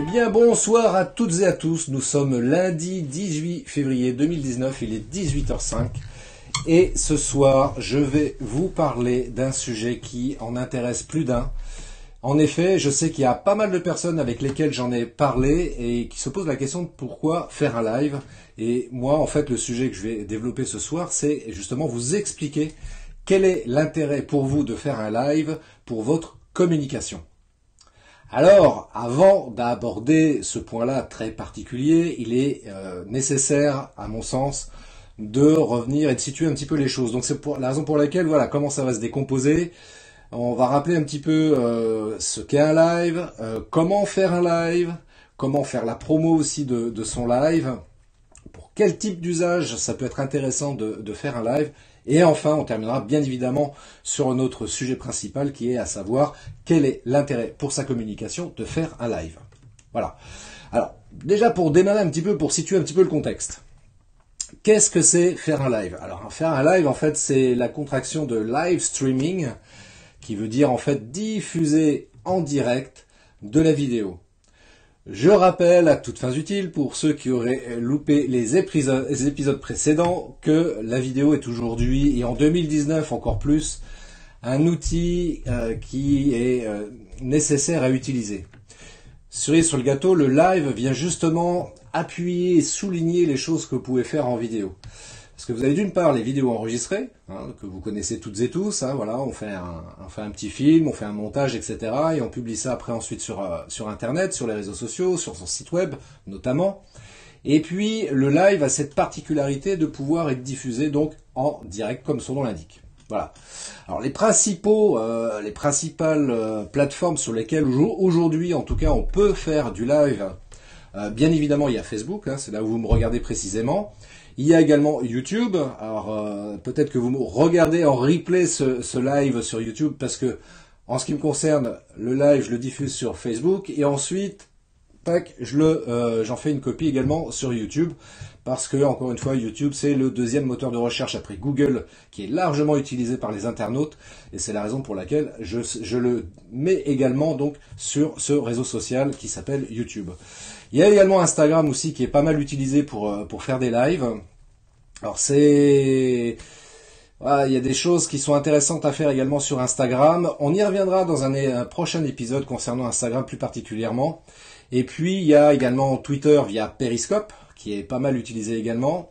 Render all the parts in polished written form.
bien bonsoir à toutes et à tous, nous sommes lundi 18 février 2019, il est 18h05 et ce soir je vais vous parler d'un sujet qui en intéresse plus d'un. En effet, je sais qu'il y a pas mal de personnes avec lesquelles j'en ai parlé et qui se posent la question de pourquoi faire un live. Et moi, en fait, le sujet que je vais développer ce soir, c'est justement vous expliquer quel est l'intérêt pour vous de faire un live pour votre communication. Alors, avant d'aborder ce point-là très particulier, il est nécessaire, à mon sens, de revenir et de situer un petit peu les choses. Donc c'est la raison pour laquelle, voilà, comment ça va se décomposer. On va rappeler un petit peu ce qu'est un live, comment faire un live, comment faire la promo aussi de son live, pour quel type d'usage ça peut être intéressant de faire un live. Et enfin, on terminera bien évidemment sur notre sujet principal qui est à savoir quel est l'intérêt pour sa communication de faire un live. Voilà. Alors, déjà pour démarrer un petit peu, pour situer un petit peu le contexte. Qu'est-ce que c'est faire un live? Alors, faire un live, en fait, c'est la contraction de live streaming, qui veut dire en fait diffuser en direct de la vidéo. Je rappelle à toutes fins utiles, pour ceux qui auraient loupé les épisodes précédents, que la vidéo est aujourd'hui, et en 2019 encore plus, un outil qui est nécessaire à utiliser. Cerise sur le gâteau, le live vient justement appuyer et souligner les choses que vous pouvez faire en vidéo. Parce que vous avez d'une part les vidéos enregistrées, que vous connaissez toutes et tous, voilà, on fait un petit film, on fait un montage, etc. Et on publie ça après ensuite sur Internet, sur les réseaux sociaux, sur son site web notamment. Et puis le live a cette particularité de pouvoir être diffusé donc en direct, comme son nom l'indique. Voilà. Alors les principales plateformes sur lesquelles aujourd'hui, en tout cas, on peut faire du live, bien évidemment, il y a Facebook, c'est là où vous me regardez précisément. Il y a également YouTube. Alors peut-être que vous me regardez en replay ce live sur YouTube parce que en ce qui me concerne, le live je le diffuse sur Facebook et ensuite tac, j'en fais une copie également sur YouTube parce que encore une fois YouTube c'est le deuxième moteur de recherche après Google qui est largement utilisé par les internautes et c'est la raison pour laquelle je le mets également donc sur ce réseau social qui s'appelle YouTube. Il y a également Instagram aussi qui est pas mal utilisé pour faire des lives. Alors voilà, il y a des choses qui sont intéressantes à faire également sur Instagram. On y reviendra dans un prochain épisode concernant Instagram plus particulièrement. Et puis il y a également Twitter via Periscope qui est pas mal utilisé également.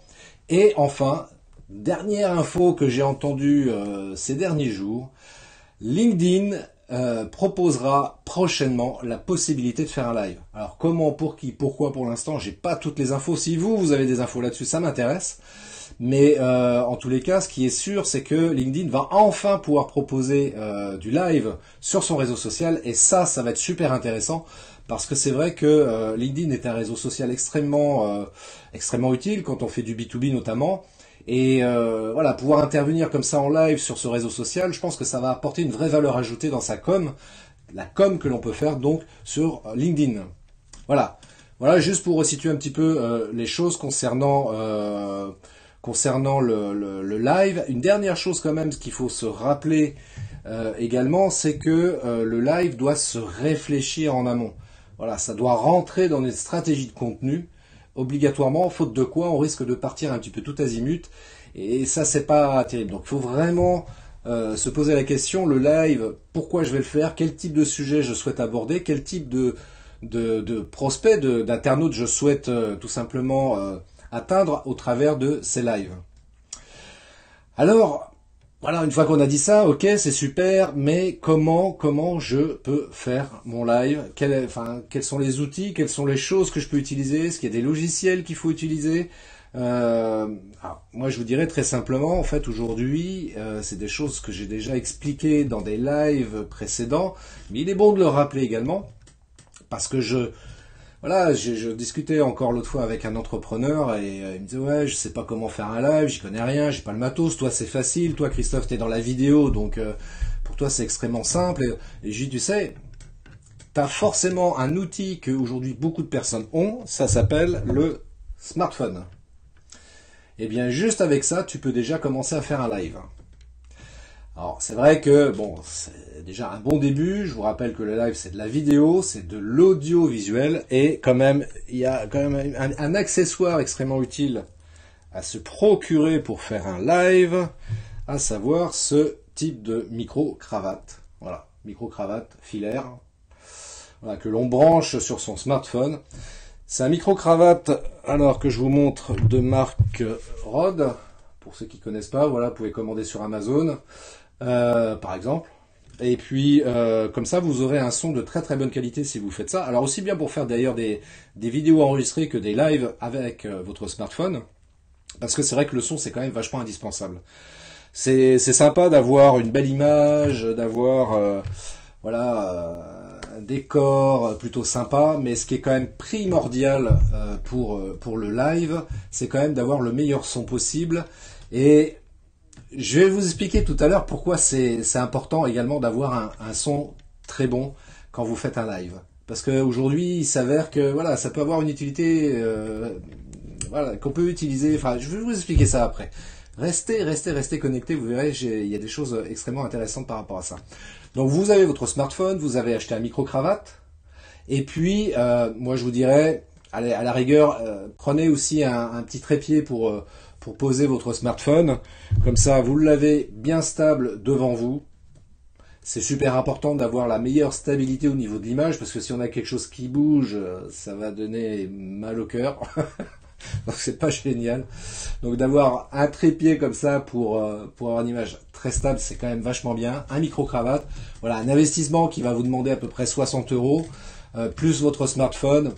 Et enfin, dernière info que j'ai entendue ces derniers jours, LinkedIn proposera prochainement la possibilité de faire un live. Alors comment, pour qui, pourquoi pour l'instant, j'ai pas toutes les infos. Si vous avez des infos là-dessus, ça m'intéresse. Mais en tous les cas, ce qui est sûr, c'est que LinkedIn va enfin pouvoir proposer du live sur son réseau social. Et ça va être super intéressant. Parce que c'est vrai que LinkedIn est un réseau social extrêmement utile quand on fait du B2B notamment. Et voilà, pouvoir intervenir comme ça en live sur ce réseau social, je pense que ça va apporter une vraie valeur ajoutée dans sa com, la com que l'on peut faire donc sur LinkedIn. Voilà, juste pour resituer un petit peu les choses concernant le live. Une dernière chose quand même qu'il faut se rappeler également, c'est que le live doit se réfléchir en amont. Voilà, ça doit rentrer dans une stratégie de contenu. Obligatoirement, faute de quoi on risque de partir un petit peu tout azimut et ça c'est pas terrible. Donc il faut vraiment se poser la question, le live, pourquoi je vais le faire, quel type de sujet je souhaite aborder, quel type de prospect, d'internautes je souhaite tout simplement atteindre au travers de ces lives. Alors, voilà, une fois qu'on a dit ça, ok, c'est super, mais comment je peux faire mon live? Quels sont les outils, quelles sont les choses que je peux utiliser? Est-ce qu'il y a des logiciels qu'il faut utiliser? Moi, je vous dirais très simplement, en fait, aujourd'hui, c'est des choses que j'ai déjà expliquées dans des lives précédents, mais il est bon de le rappeler également, parce que je discutais encore l'autre fois avec un entrepreneur et il me disait ouais, je sais pas comment faire un live, j'y connais rien, j'ai pas le matos, toi c'est facile, toi Christophe t'es dans la vidéo donc pour toi c'est extrêmement simple et je dis tu sais, t'as forcément un outil que aujourd'hui beaucoup de personnes ont, ça s'appelle le smartphone. Et bien juste avec ça, tu peux déjà commencer à faire un live. Alors c'est vrai que bon, c'est déjà un bon début. Je vous rappelle que le live c'est de la vidéo, c'est de l'audiovisuel et quand même il y a quand même un accessoire extrêmement utile à se procurer pour faire un live, à savoir ce type de micro-cravate. Voilà, micro-cravate filaire, voilà, que l'on branche sur son smartphone. C'est un micro-cravate, alors que je vous montre, de marque Rode. Pour ceux qui connaissent pas, voilà, vous pouvez commander sur Amazon, par exemple. Et puis, comme ça, vous aurez un son de très très bonne qualité si vous faites ça. Alors aussi bien pour faire d'ailleurs des vidéos enregistrées que des lives avec votre smartphone. Parce que c'est vrai que le son, c'est quand même vachement indispensable. C'est sympa d'avoir une belle image, d'avoir un décor plutôt sympa, mais ce qui est quand même primordial pour le live, c'est quand même d'avoir le meilleur son possible. Et je vais vous expliquer tout à l'heure pourquoi c'est important également d'avoir un son très bon quand vous faites un live. Parce qu'aujourd'hui, il s'avère que voilà, ça peut avoir une utilité voilà, qu'on peut utiliser. Enfin, je vais vous expliquer ça après. Restez connectés, vous verrez, il y a des choses extrêmement intéressantes par rapport à ça. Donc vous avez votre smartphone, vous avez acheté un micro-cravate, et puis moi je vous dirais, allez, à la rigueur, prenez aussi un petit trépied pour poser votre smartphone, comme ça vous l'avez bien stable devant vous. C'est super important d'avoir la meilleure stabilité au niveau de l'image, parce que si on a quelque chose qui bouge, ça va donner mal au cœur. Donc c'est pas génial. Donc d'avoir un trépied comme ça pour avoir une image très stable, c'est quand même vachement bien. Un micro-cravate, voilà, un investissement qui va vous demander à peu près 60 €, plus votre smartphone.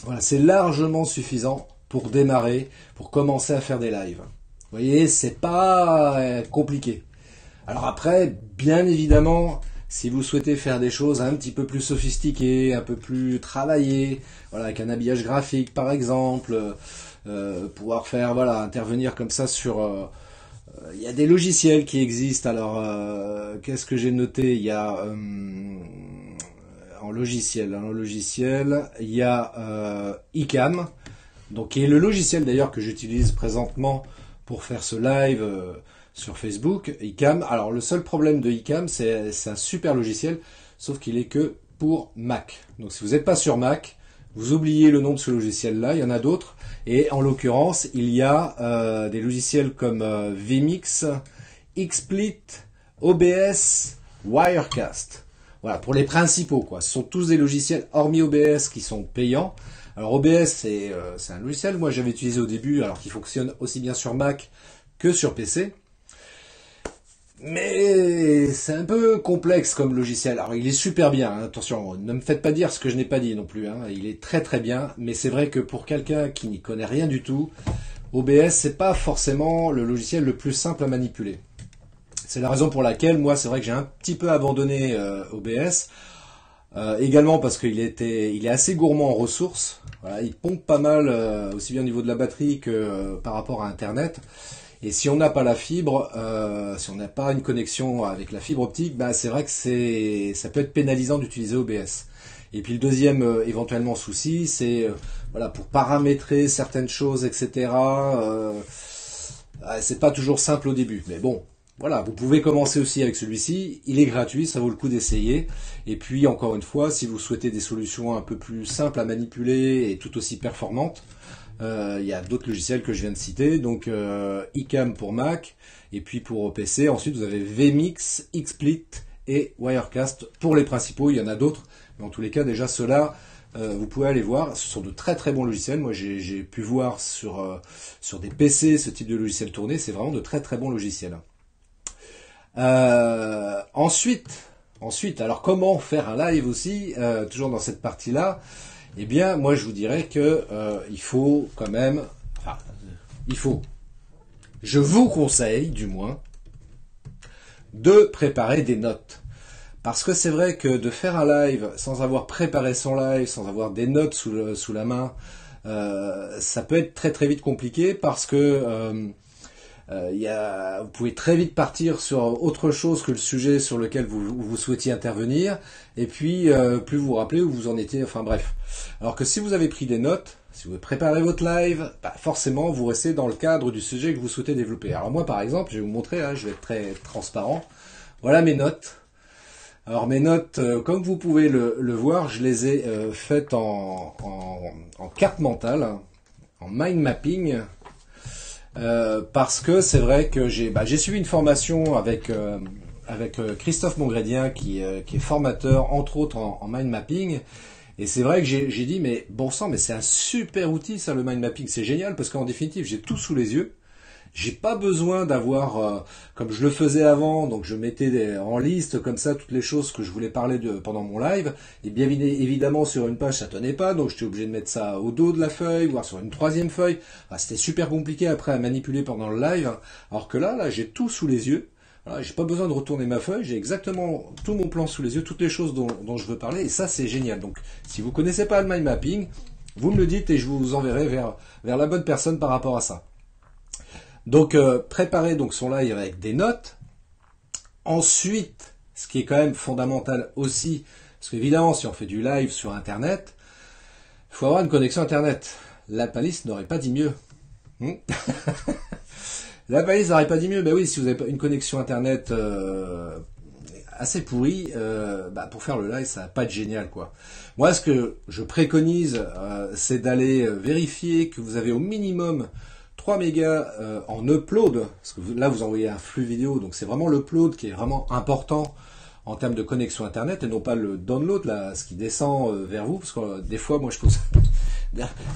Voilà, c'est largement suffisant pour démarrer, pour commencer à faire des lives. Vous voyez, c'est pas compliqué. Alors après, bien évidemment, si vous souhaitez faire des choses un petit peu plus sophistiquées, un peu plus travaillées, voilà, avec un habillage graphique par exemple, pouvoir faire, voilà, intervenir comme ça sur... il y a des logiciels qui existent. Alors, qu'est-ce que j'ai noté? Il y a en logiciel, il y a iCam, donc qui est le logiciel d'ailleurs que j'utilise présentement pour faire ce live sur Facebook, iCam. Alors le seul problème de iCam, c'est un super logiciel, sauf qu'il est que pour Mac. Donc si vous n'êtes pas sur Mac, vous oubliez le nom de ce logiciel-là, il y en a d'autres. Et en l'occurrence, il y a des logiciels comme vMix, XSplit, OBS, Wirecast. Voilà, pour les principaux, quoi. Ce sont tous des logiciels, hormis OBS, qui sont payants. Alors OBS, c'est un logiciel, moi j'avais utilisé au début, alors qu'il fonctionne aussi bien sur Mac que sur PC. Mais c'est un peu complexe comme logiciel. Alors il est super bien, hein, attention, ne me faites pas dire ce que je n'ai pas dit non plus, hein. Il est très très bien, mais c'est vrai que pour quelqu'un qui n'y connaît rien du tout, OBS c'est pas forcément le logiciel le plus simple à manipuler. C'est la raison pour laquelle moi c'est vrai que j'ai un petit peu abandonné OBS, également parce qu'il il est assez gourmand en ressources. Voilà, il pompe pas mal, aussi bien au niveau de la batterie que par rapport à Internet. Et si on n'a pas la fibre, si on n'a pas une connexion avec la fibre optique, bah c'est vrai que ça peut être pénalisant d'utiliser OBS. Et puis le deuxième éventuellement souci, c'est voilà, pour paramétrer certaines choses, etc. C'est pas toujours simple au début, mais bon. Voilà, vous pouvez commencer aussi avec celui-ci, il est gratuit, ça vaut le coup d'essayer. Et puis encore une fois, si vous souhaitez des solutions un peu plus simples à manipuler et tout aussi performantes, il y a d'autres logiciels que je viens de citer, donc iCam pour Mac, et puis pour PC, ensuite vous avez vMix, XSplit et Wirecast pour les principaux, il y en a d'autres, mais en tous les cas déjà ceux-là, vous pouvez aller voir, ce sont de très très bons logiciels. Moi j'ai pu voir sur des PC ce type de logiciel tourner, c'est vraiment de très très bons logiciels. Ensuite, alors comment faire un live aussi, toujours dans cette partie-là? Eh bien, moi je vous dirais que il faut quand même, enfin, je vous conseille du moins de préparer des notes. Parce que c'est vrai que de faire un live sans avoir préparé son live, sans avoir des notes sous la main, ça peut être très très vite compliqué parce que vous pouvez très vite partir sur autre chose que le sujet sur lequel vous souhaitiez intervenir, et puis plus vous vous rappelez où vous en étiez, enfin bref. Alors que si vous avez pris des notes, si vous préparez votre live, bah forcément vous restez dans le cadre du sujet que vous souhaitez développer. Alors moi par exemple, je vais vous montrer, hein, je vais être très transparent. Voilà mes notes. Alors mes notes, comme vous pouvez le voir, je les ai faites en carte mentale, en mind mapping, parce que c'est vrai que j'ai suivi une formation avec Christophe Mongrédien qui est formateur entre autres en mind mapping. Et c'est vrai que j'ai dit, mais bon sang, mais c'est un super outil ça, le mind mapping, c'est génial parce qu'en définitive j'ai tout sous les yeux. J'ai pas besoin d'avoir, comme je le faisais avant, donc je mettais en liste comme ça toutes les choses que je voulais parler pendant mon live. Et bien évidemment sur une page ça tenait pas, donc j'étais obligé de mettre ça au dos de la feuille, voire sur une troisième feuille. Enfin, c'était super compliqué après à manipuler pendant le live. Alors que là j'ai tout sous les yeux. Voilà, j'ai pas besoin de retourner ma feuille, j'ai exactement tout mon plan sous les yeux, toutes les choses dont je veux parler, et ça c'est génial. Donc si vous connaissez pas le mind mapping, vous me le dites et je vous enverrai vers la bonne personne par rapport à ça. Donc préparez donc son live avec des notes. Ensuite, ce qui est quand même fondamental aussi, parce qu'évidemment si on fait du live sur internet, il faut avoir une connexion internet. La palisse n'aurait pas dit mieux. La balise n'aurait pas dit mieux, ben oui, si vous avez une connexion internet assez pourrie, pour faire le live, ça va pas être génial, quoi. Moi, ce que je préconise, c'est d'aller vérifier que vous avez au minimum 3 mégas en upload, parce que là, vous envoyez un flux vidéo, donc c'est vraiment l'upload qui est vraiment important en termes de connexion internet, et non pas le download, là, ce qui descend vers vous, parce que des fois, moi, je pose...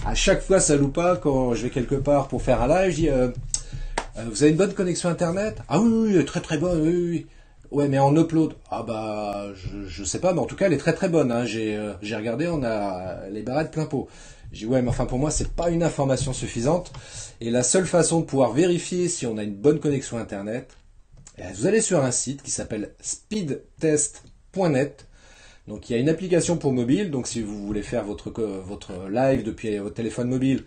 à chaque fois, ça loupe pas quand je vais quelque part pour faire un live, je dis... vous avez une bonne connexion internet? Ah oui, très très bonne, oui. Ouais, mais en upload? Ah bah, je sais pas, mais en tout cas, elle est très très bonne. Hein. J'ai regardé, on a les barrettes plein pot. J'ai dit, ouais, mais enfin pour moi, c'est pas une information suffisante. Et la seule façon de pouvoir vérifier si on a une bonne connexion internet, vous allez sur un site qui s'appelle speedtest.net. Donc il y a une application pour mobile, donc si vous voulez faire votre live depuis votre téléphone mobile,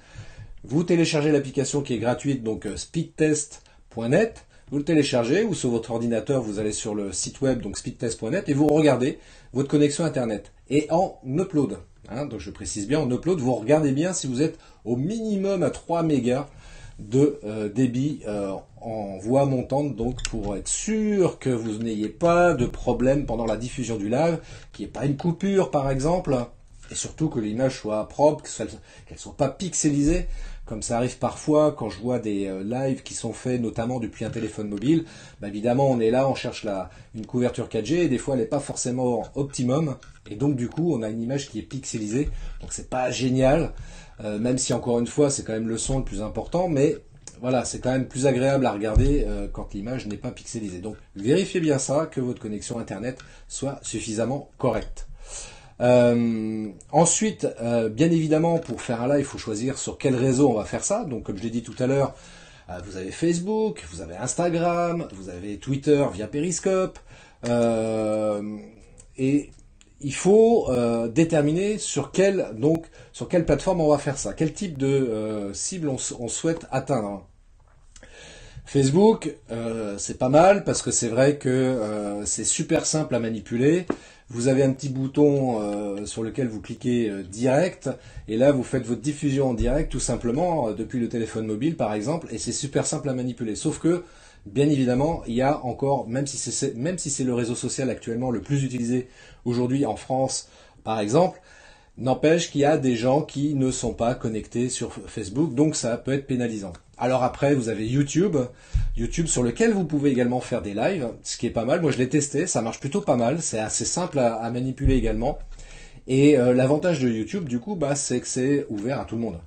vous téléchargez l'application qui est gratuite, donc speedtest.net, vous le téléchargez, ou sur votre ordinateur, vous allez sur le site web, donc speedtest.net, et vous regardez votre connexion internet. Et en upload, hein, donc je précise bien, en upload, vous regardez bien si vous êtes au minimum à 3 mégas de débit en voix montante, donc pour être sûr que vous n'ayez pas de problème pendant la diffusion du live, qu'il n'y ait pas une coupure par exemple, et surtout que l'image soit propre, qu'elle ne soit pas pixelisée, comme ça arrive parfois quand je vois des lives qui sont faits notamment depuis un téléphone mobile. Bah évidemment, on est là, on cherche une couverture 4G, et des fois elle n'est pas forcément optimum, et donc du coup on a une image qui est pixelisée, donc c'est pas génial, même si encore une fois c'est quand même le son le plus important, mais voilà, c'est quand même plus agréable à regarder quand l'image n'est pas pixelisée. Donc vérifiez bien ça, que votre connexion internet soit suffisamment correcte. Ensuite, bien évidemment, pour faire un live, il faut choisir sur quel réseau on va faire ça. Donc, comme je l'ai dit tout à l'heure, vous avez Facebook, vous avez Instagram, vous avez Twitter via Periscope, et il faut déterminer sur quelle plateforme on va faire ça, quel type de cible on souhaite atteindre. Facebook, c'est pas mal parce que c'est vrai que c'est super simple à manipuler. Vous avez un petit bouton sur lequel vous cliquez direct, et là vous faites votre diffusion en direct tout simplement depuis le téléphone mobile par exemple, et c'est super simple à manipuler. Sauf que, bien évidemment, il y a encore, même si c'est le réseau social actuellement le plus utilisé aujourd'hui en France par exemple, n'empêche qu'il y a des gens qui ne sont pas connectés sur Facebook, donc ça peut être pénalisant. Alors après, vous avez YouTube sur lequel vous pouvez également faire des lives, ce qui est pas mal. Moi, je l'ai testé, ça marche plutôt pas mal, c'est assez simple à manipuler également. Et l'avantage de YouTube, du coup, c'est que c'est ouvert à tout le monde.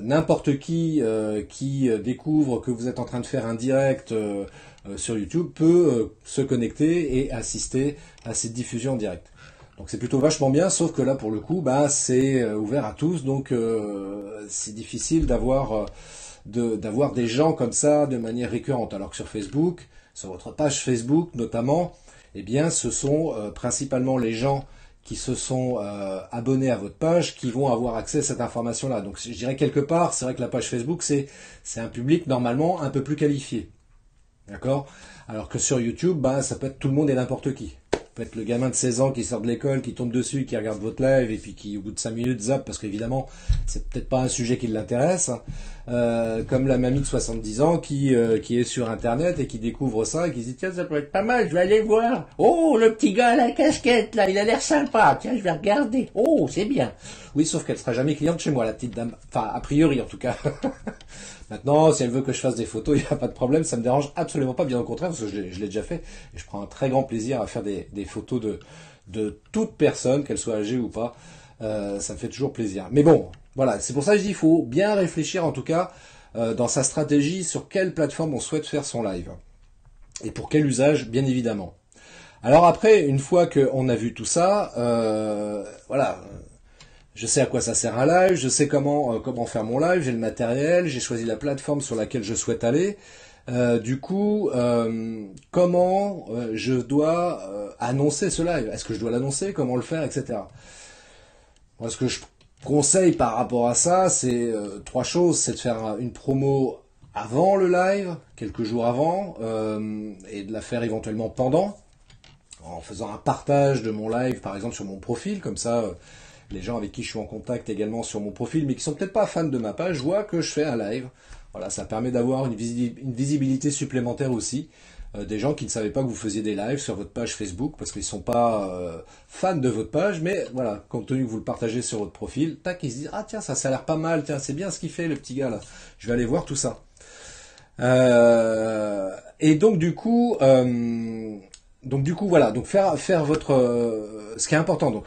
N'importe qui découvre que vous êtes en train de faire un direct sur YouTube peut se connecter et assister à cette diffusion en direct. Donc c'est plutôt vachement bien, sauf que là pour le coup, c'est ouvert à tous, donc c'est difficile d'avoir des gens comme ça de manière récurrente. Alors que sur Facebook, sur votre page Facebook notamment, eh bien ce sont principalement les gens qui se sont abonnés à votre page qui vont avoir accès à cette information-là. Donc je dirais quelque part, c'est vrai que la page Facebook, c'est un public normalement un peu plus qualifié. D'accord ? Alors que sur YouTube, ça peut être tout le monde et n'importe qui. peut être le gamin de 16 ans qui sort de l'école, qui tombe dessus, qui regarde votre live et puis qui au bout de 5 minutes zappe parce qu'évidemment c'est peut-être pas un sujet qui l'intéresse. Comme la mamie de 70 ans qui est sur internet et qui découvre ça et qui se dit tiens ça peut être pas mal, je vais aller voir. Oh le petit gars à la casquette là, il a l'air sympa, tiens je vais regarder. Oh c'est bien. Oui sauf qu'elle sera jamais cliente chez moi la petite dame, enfin a priori en tout cas. Maintenant, si elle veut que je fasse des photos, il n'y a pas de problème, ça me dérange absolument pas, bien au contraire, parce que je l'ai déjà fait, et je prends un très grand plaisir à faire des photos de toute personne, qu'elle soit âgée ou pas, ça me fait toujours plaisir. Mais bon, voilà, c'est pour ça que je dis, il faut bien réfléchir en tout cas dans sa stratégie sur quelle plateforme on souhaite faire son live, et pour quel usage, bien évidemment. Alors après, une fois qu'on a vu tout ça, voilà... Je sais à quoi ça sert un live, je sais comment faire mon live, j'ai le matériel, j'ai choisi la plateforme sur laquelle je souhaite aller. Comment je dois annoncer ce live? Est-ce que je dois l'annoncer? Comment le faire, etc. Moi, ce que je conseille par rapport à ça, c'est 3 choses. C'est de faire une promo avant le live, quelques jours avant, et de la faire éventuellement pendant, en faisant un partage de mon live, par exemple, sur mon profil, comme ça... les gens avec qui je suis en contact également sur mon profil, mais qui sont peut-être pas fans de ma page, voient que je fais un live. Voilà, ça permet d'avoir une visibilité supplémentaire aussi. Des gens qui ne savaient pas que vous faisiez des lives sur votre page Facebook, parce qu'ils sont pas fans de votre page, mais voilà, compte tenu que vous le partagez sur votre profil, tac, ils se disent, ah tiens, ça a l'air pas mal, tiens, c'est bien ce qu'il fait le petit gars là. Je vais aller voir tout ça. Et donc du coup, voilà, donc faire votre, ce qui est important donc.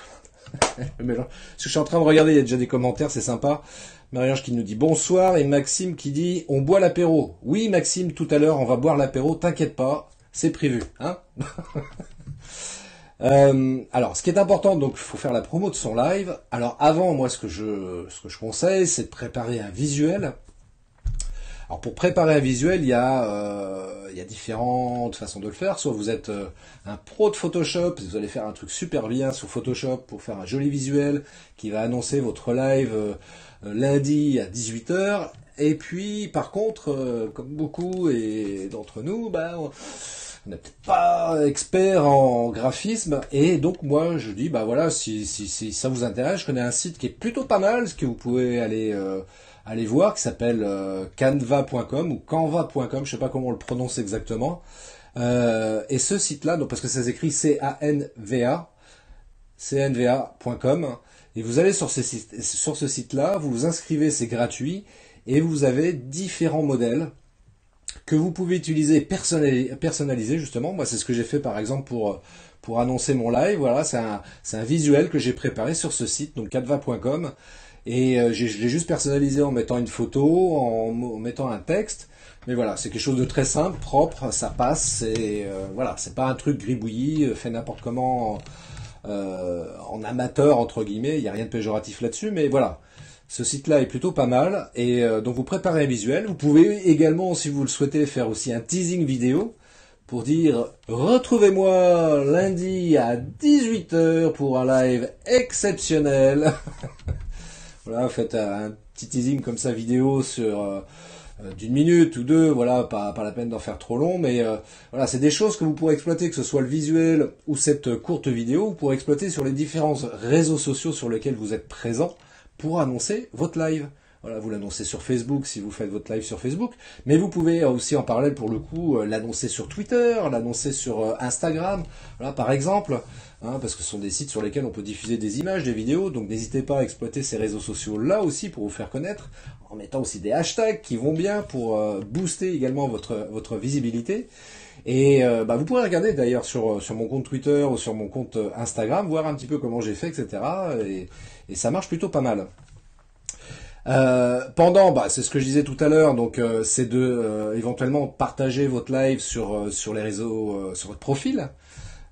Parce que je suis en train de regarder, il y a déjà des commentaires, c'est sympa. Marie-Ange qui nous dit bonsoir et Maxime qui dit on boit l'apéro. Oui Maxime, tout à l'heure on va boire l'apéro, t'inquiète pas, c'est prévu, hein. Alors, ce qui est important, donc, il faut faire la promo de son live. Alors, avant, moi, ce que je conseille, c'est de préparer un visuel. Alors, pour préparer un visuel, il y a différentes façons de le faire. Soit vous êtes un pro de Photoshop, vous allez faire un truc super bien sur Photoshop pour faire un joli visuel qui va annoncer votre live lundi à 18h. Et puis, par contre, comme beaucoup d'entre nous, on n'est peut-être pas expert en graphisme, et donc moi je dis voilà, si ça vous intéresse, je connais un site qui est plutôt pas mal, ce que vous pouvez aller voir, qui s'appelle canva.com ou canva.com, je sais pas comment on le prononce exactement. Et ce site-là, donc parce que ça s'écrit canva.com, et vous allez sur ce site-là, vous vous inscrivez, c'est gratuit, et vous avez différents modèles que vous pouvez utiliser personnaliser justement. Moi, c'est ce que j'ai fait par exemple pour annoncer mon live. Voilà, c'est un visuel que j'ai préparé sur ce site, donc canva.com, et je l'ai juste personnalisé en mettant une photo, en mettant un texte. Mais voilà, c'est quelque chose de très simple, propre, ça passe. Et voilà, c'est pas un truc gribouillis, fait n'importe comment en amateur entre guillemets. Il y a rien de péjoratif là-dessus, mais voilà. Ce site-là est plutôt pas mal, et donc vous préparez un visuel. Vous pouvez également, si vous le souhaitez, faire aussi un teasing vidéo pour dire « Retrouvez-moi lundi à 18h pour un live exceptionnel ». Voilà, faites un petit teasing comme ça vidéo sur d'une minute ou deux, voilà, pas la peine d'en faire trop long, mais voilà, c'est des choses que vous pourrez exploiter, que ce soit le visuel ou cette courte vidéo, vous pourrez exploiter sur les différents réseaux sociaux sur lesquels vous êtes présent, pour annoncer votre live. Voilà, vous l'annoncez sur Facebook si vous faites votre live sur Facebook, mais vous pouvez aussi en parallèle pour le coup l'annoncer sur Twitter, l'annoncer sur Instagram, voilà, par exemple, hein, parce que ce sont des sites sur lesquels on peut diffuser des images, des vidéos, donc n'hésitez pas à exploiter ces réseaux sociaux là aussi pour vous faire connaître, en mettant aussi des hashtags qui vont bien pour booster également votre visibilité. Et vous pourrez regarder d'ailleurs sur mon compte Twitter ou sur mon compte Instagram, voir un petit peu comment j'ai fait, etc. Et ça marche plutôt pas mal. C'est ce que je disais tout à l'heure, donc c'est de éventuellement partager votre live sur les réseaux, sur votre profil,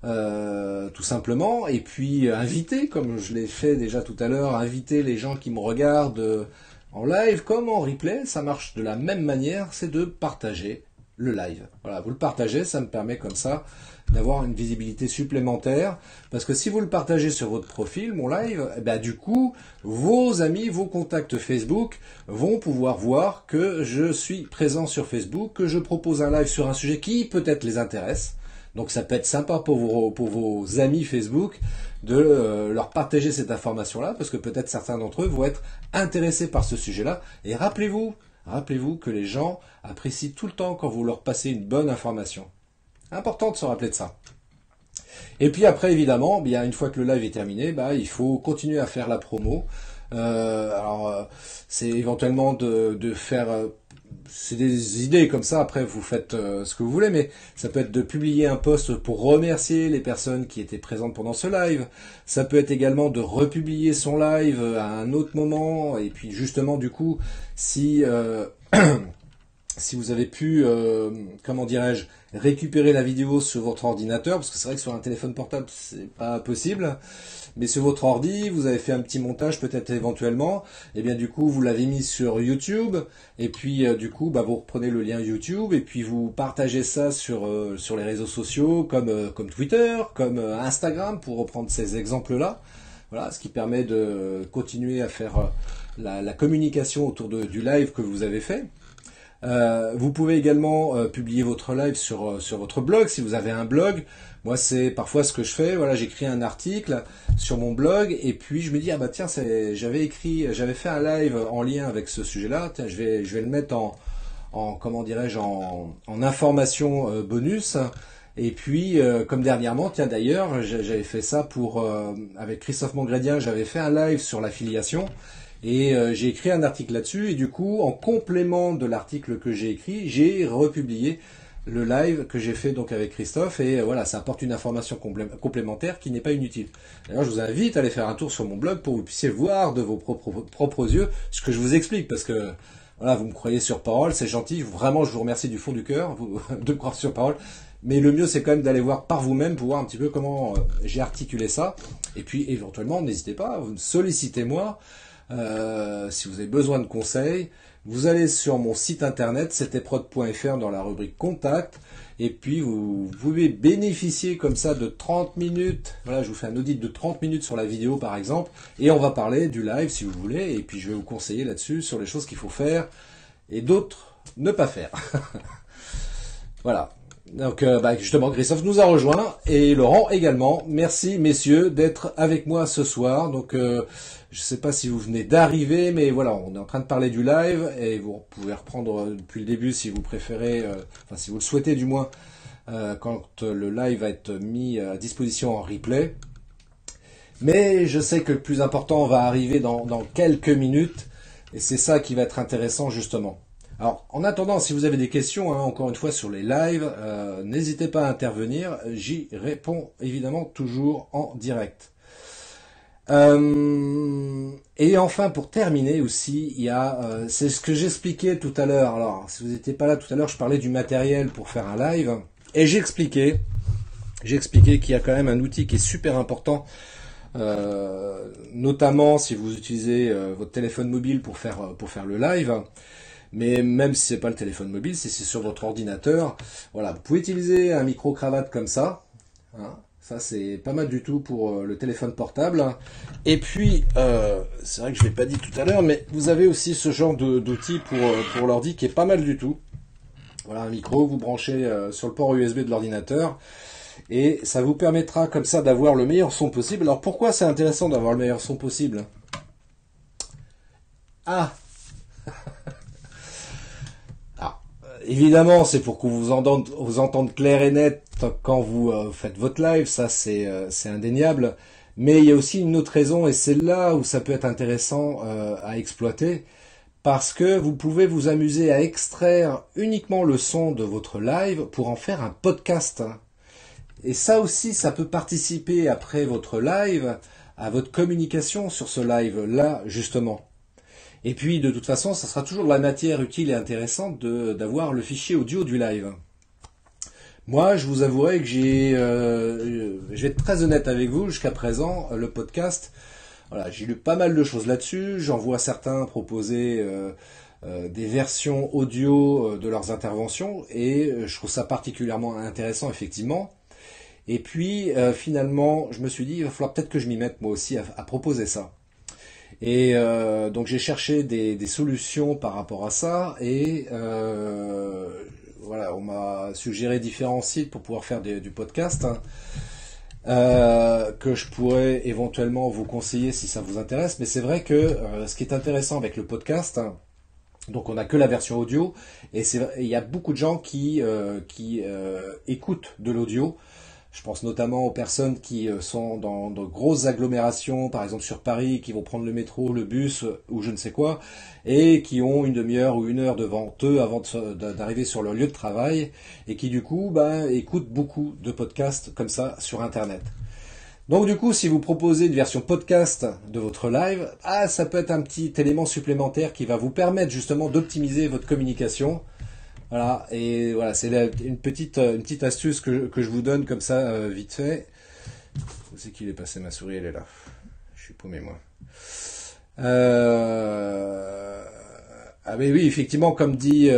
tout simplement, et puis inviter, comme je l'ai fait déjà tout à l'heure, inviter les gens qui me regardent en live comme en replay. Ça marche de la même manière, c'est de partager le live. Voilà, vous le partagez, ça me permet comme ça d'avoir une visibilité supplémentaire, parce que si vous le partagez sur votre profil, mon live, du coup, vos amis, vos contacts Facebook vont pouvoir voir que je suis présent sur Facebook, que je propose un live sur un sujet qui peut-être les intéresse. Donc ça peut être sympa pour vos amis Facebook de leur partager cette information-là, parce que peut-être certains d'entre eux vont être intéressés par ce sujet-là. Et rappelez-vous que les gens apprécient tout le temps quand vous leur passez une bonne information. Important de se rappeler de ça. Et puis après, évidemment, bien, une fois que le live est terminé, il faut continuer à faire la promo. C'est éventuellement de faire... c'est des idées comme ça, après vous faites ce que vous voulez, mais ça peut être de publier un post pour remercier les personnes qui étaient présentes pendant ce live. Ça peut être également de republier son live à un autre moment, et puis justement du coup, si... si vous avez pu, comment dirais-je, récupérer la vidéo sur votre ordinateur, parce que c'est vrai que sur un téléphone portable, c'est pas possible, mais sur votre ordi, vous avez fait un petit montage peut-être éventuellement, et bien du coup, vous l'avez mis sur YouTube, et puis du coup, vous reprenez le lien YouTube, et puis vous partagez ça sur les réseaux sociaux, comme Twitter, comme Instagram, pour reprendre ces exemples-là. Voilà, ce qui permet de continuer à faire la communication autour du live que vous avez fait. Vous pouvez également publier votre live sur votre blog, si vous avez un blog. Moi, c'est parfois ce que je fais. Voilà, j'écris un article sur mon blog et puis je me dis tiens, j'avais fait un live en lien avec ce sujet-là. Tiens, je vais le mettre en comment dirais-je en information bonus. Et puis, comme dernièrement, tiens d'ailleurs, j'avais fait ça avec Christophe Mongredien, j'avais fait un live sur l'affiliation. Et j'ai écrit un article là-dessus, et du coup, en complément de l'article que j'ai écrit, j'ai republié le live que j'ai fait donc avec Christophe, et voilà, ça apporte une information complémentaire qui n'est pas inutile. D'ailleurs, je vous invite à aller faire un tour sur mon blog pour que vous puissiez voir de vos propres yeux ce que je vous explique, parce que voilà, vous me croyez sur parole, c'est gentil, vraiment, je vous remercie du fond du cœur de me croire sur parole. Mais le mieux, c'est quand même d'aller voir par vous-même pour voir un petit peu comment j'ai articulé ça. Et puis, éventuellement, n'hésitez pas, sollicitez-moi. Si vous avez besoin de conseils, vous allez sur mon site internet ctprod.fr dans la rubrique contact, et puis vous pouvez bénéficier comme ça de 30 minutes. Voilà, je vous fais un audit de 30 minutes sur la vidéo par exemple, et on va parler du live si vous voulez, et puis je vais vous conseiller là-dessus sur les choses qu'il faut faire et d'autres ne pas faire. Voilà. Donc justement, Christophe nous a rejoint et Laurent également. Merci messieurs d'être avec moi ce soir. Donc je ne sais pas si vous venez d'arriver, mais voilà, on est en train de parler du live et vous pouvez reprendre depuis le début si vous préférez, si vous le souhaitez du moins, quand le live va être mis à disposition en replay. Mais je sais que le plus important va arriver dans quelques minutes et c'est ça qui va être intéressant justement. Alors, en attendant, si vous avez des questions, encore une fois, sur les lives, n'hésitez pas à intervenir. J'y réponds évidemment toujours en direct. Et enfin, pour terminer aussi, il y a, c'est ce que j'expliquais tout à l'heure. Alors, si vous n'étiez pas là tout à l'heure, je parlais du matériel pour faire un live. Et j'expliquais qu'il y a quand même un outil qui est super important. Notamment si vous utilisez votre téléphone mobile pour faire le live. Mais même si c'est pas le téléphone mobile, si c'est sur votre ordinateur, voilà, vous pouvez utiliser un micro-cravate comme ça. Hein, ça, c'est pas mal du tout pour le téléphone portable. Et puis, c'est vrai que je l'ai pas dit tout à l'heure, mais vous avez aussi ce genre d'outil pour l'ordi qui est pas mal du tout. Voilà, un micro, vous branchez sur le port USB de l'ordinateur. Et ça vous permettra comme ça d'avoir le meilleur son possible. Alors pourquoi c'est intéressant d'avoir le meilleur son possible? Ah évidemment, c'est pour que vous entende clair et net quand vous faites votre live, ça c'est indéniable. Mais il y a aussi une autre raison, et c'est là où ça peut être intéressant à exploiter, parce que vous pouvez vous amuser à extraire uniquement le son de votre live pour en faire un podcast. Et ça aussi, ça peut participer après votre live à votre communication sur ce live-là, justement. Et puis, de toute façon, ça sera toujours de la matière utile et intéressante d'avoir le fichier audio du live. Moi, je vous avouerai que je vais être très honnête avec vous, jusqu'à présent, le podcast, voilà, j'ai lu pas mal de choses là-dessus. J'en vois certains proposer des versions audio de leurs interventions, et je trouve ça particulièrement intéressant, effectivement. Et puis, finalement, je me suis dit, il va falloir peut-être que je m'y mette moi aussi à proposer ça. Et donc j'ai cherché des solutions par rapport à ça, et voilà, m'a suggéré différents sites pour pouvoir faire du podcast, hein, que je pourrais éventuellement vous conseiller si ça vous intéresse. Mais c'est vrai que ce qui est intéressant avec le podcast, hein, donc on n'a que la version audio, et il y a beaucoup de gens qui écoutent de l'audio. Je pense notamment aux personnes qui sont dans de grosses agglomérations, par exemple sur Paris, qui vont prendre le métro, le bus ou je ne sais quoi, et qui ont une demi-heure ou une heure devant eux avant d'arriver sur leur lieu de travail, et qui du coup écoutent beaucoup de podcasts comme ça sur Internet. Donc du coup, si vous proposez une version podcast de votre live, ça peut être un petit élément supplémentaire qui va vous permettre justement d'optimiser votre communication. Voilà, et voilà, c'est une petite astuce que je vous donne comme ça, vite fait. Où c'est qu'il est passé ma souris? Elle est là. Je suis paumé, moi. Ah mais oui, effectivement, comme dit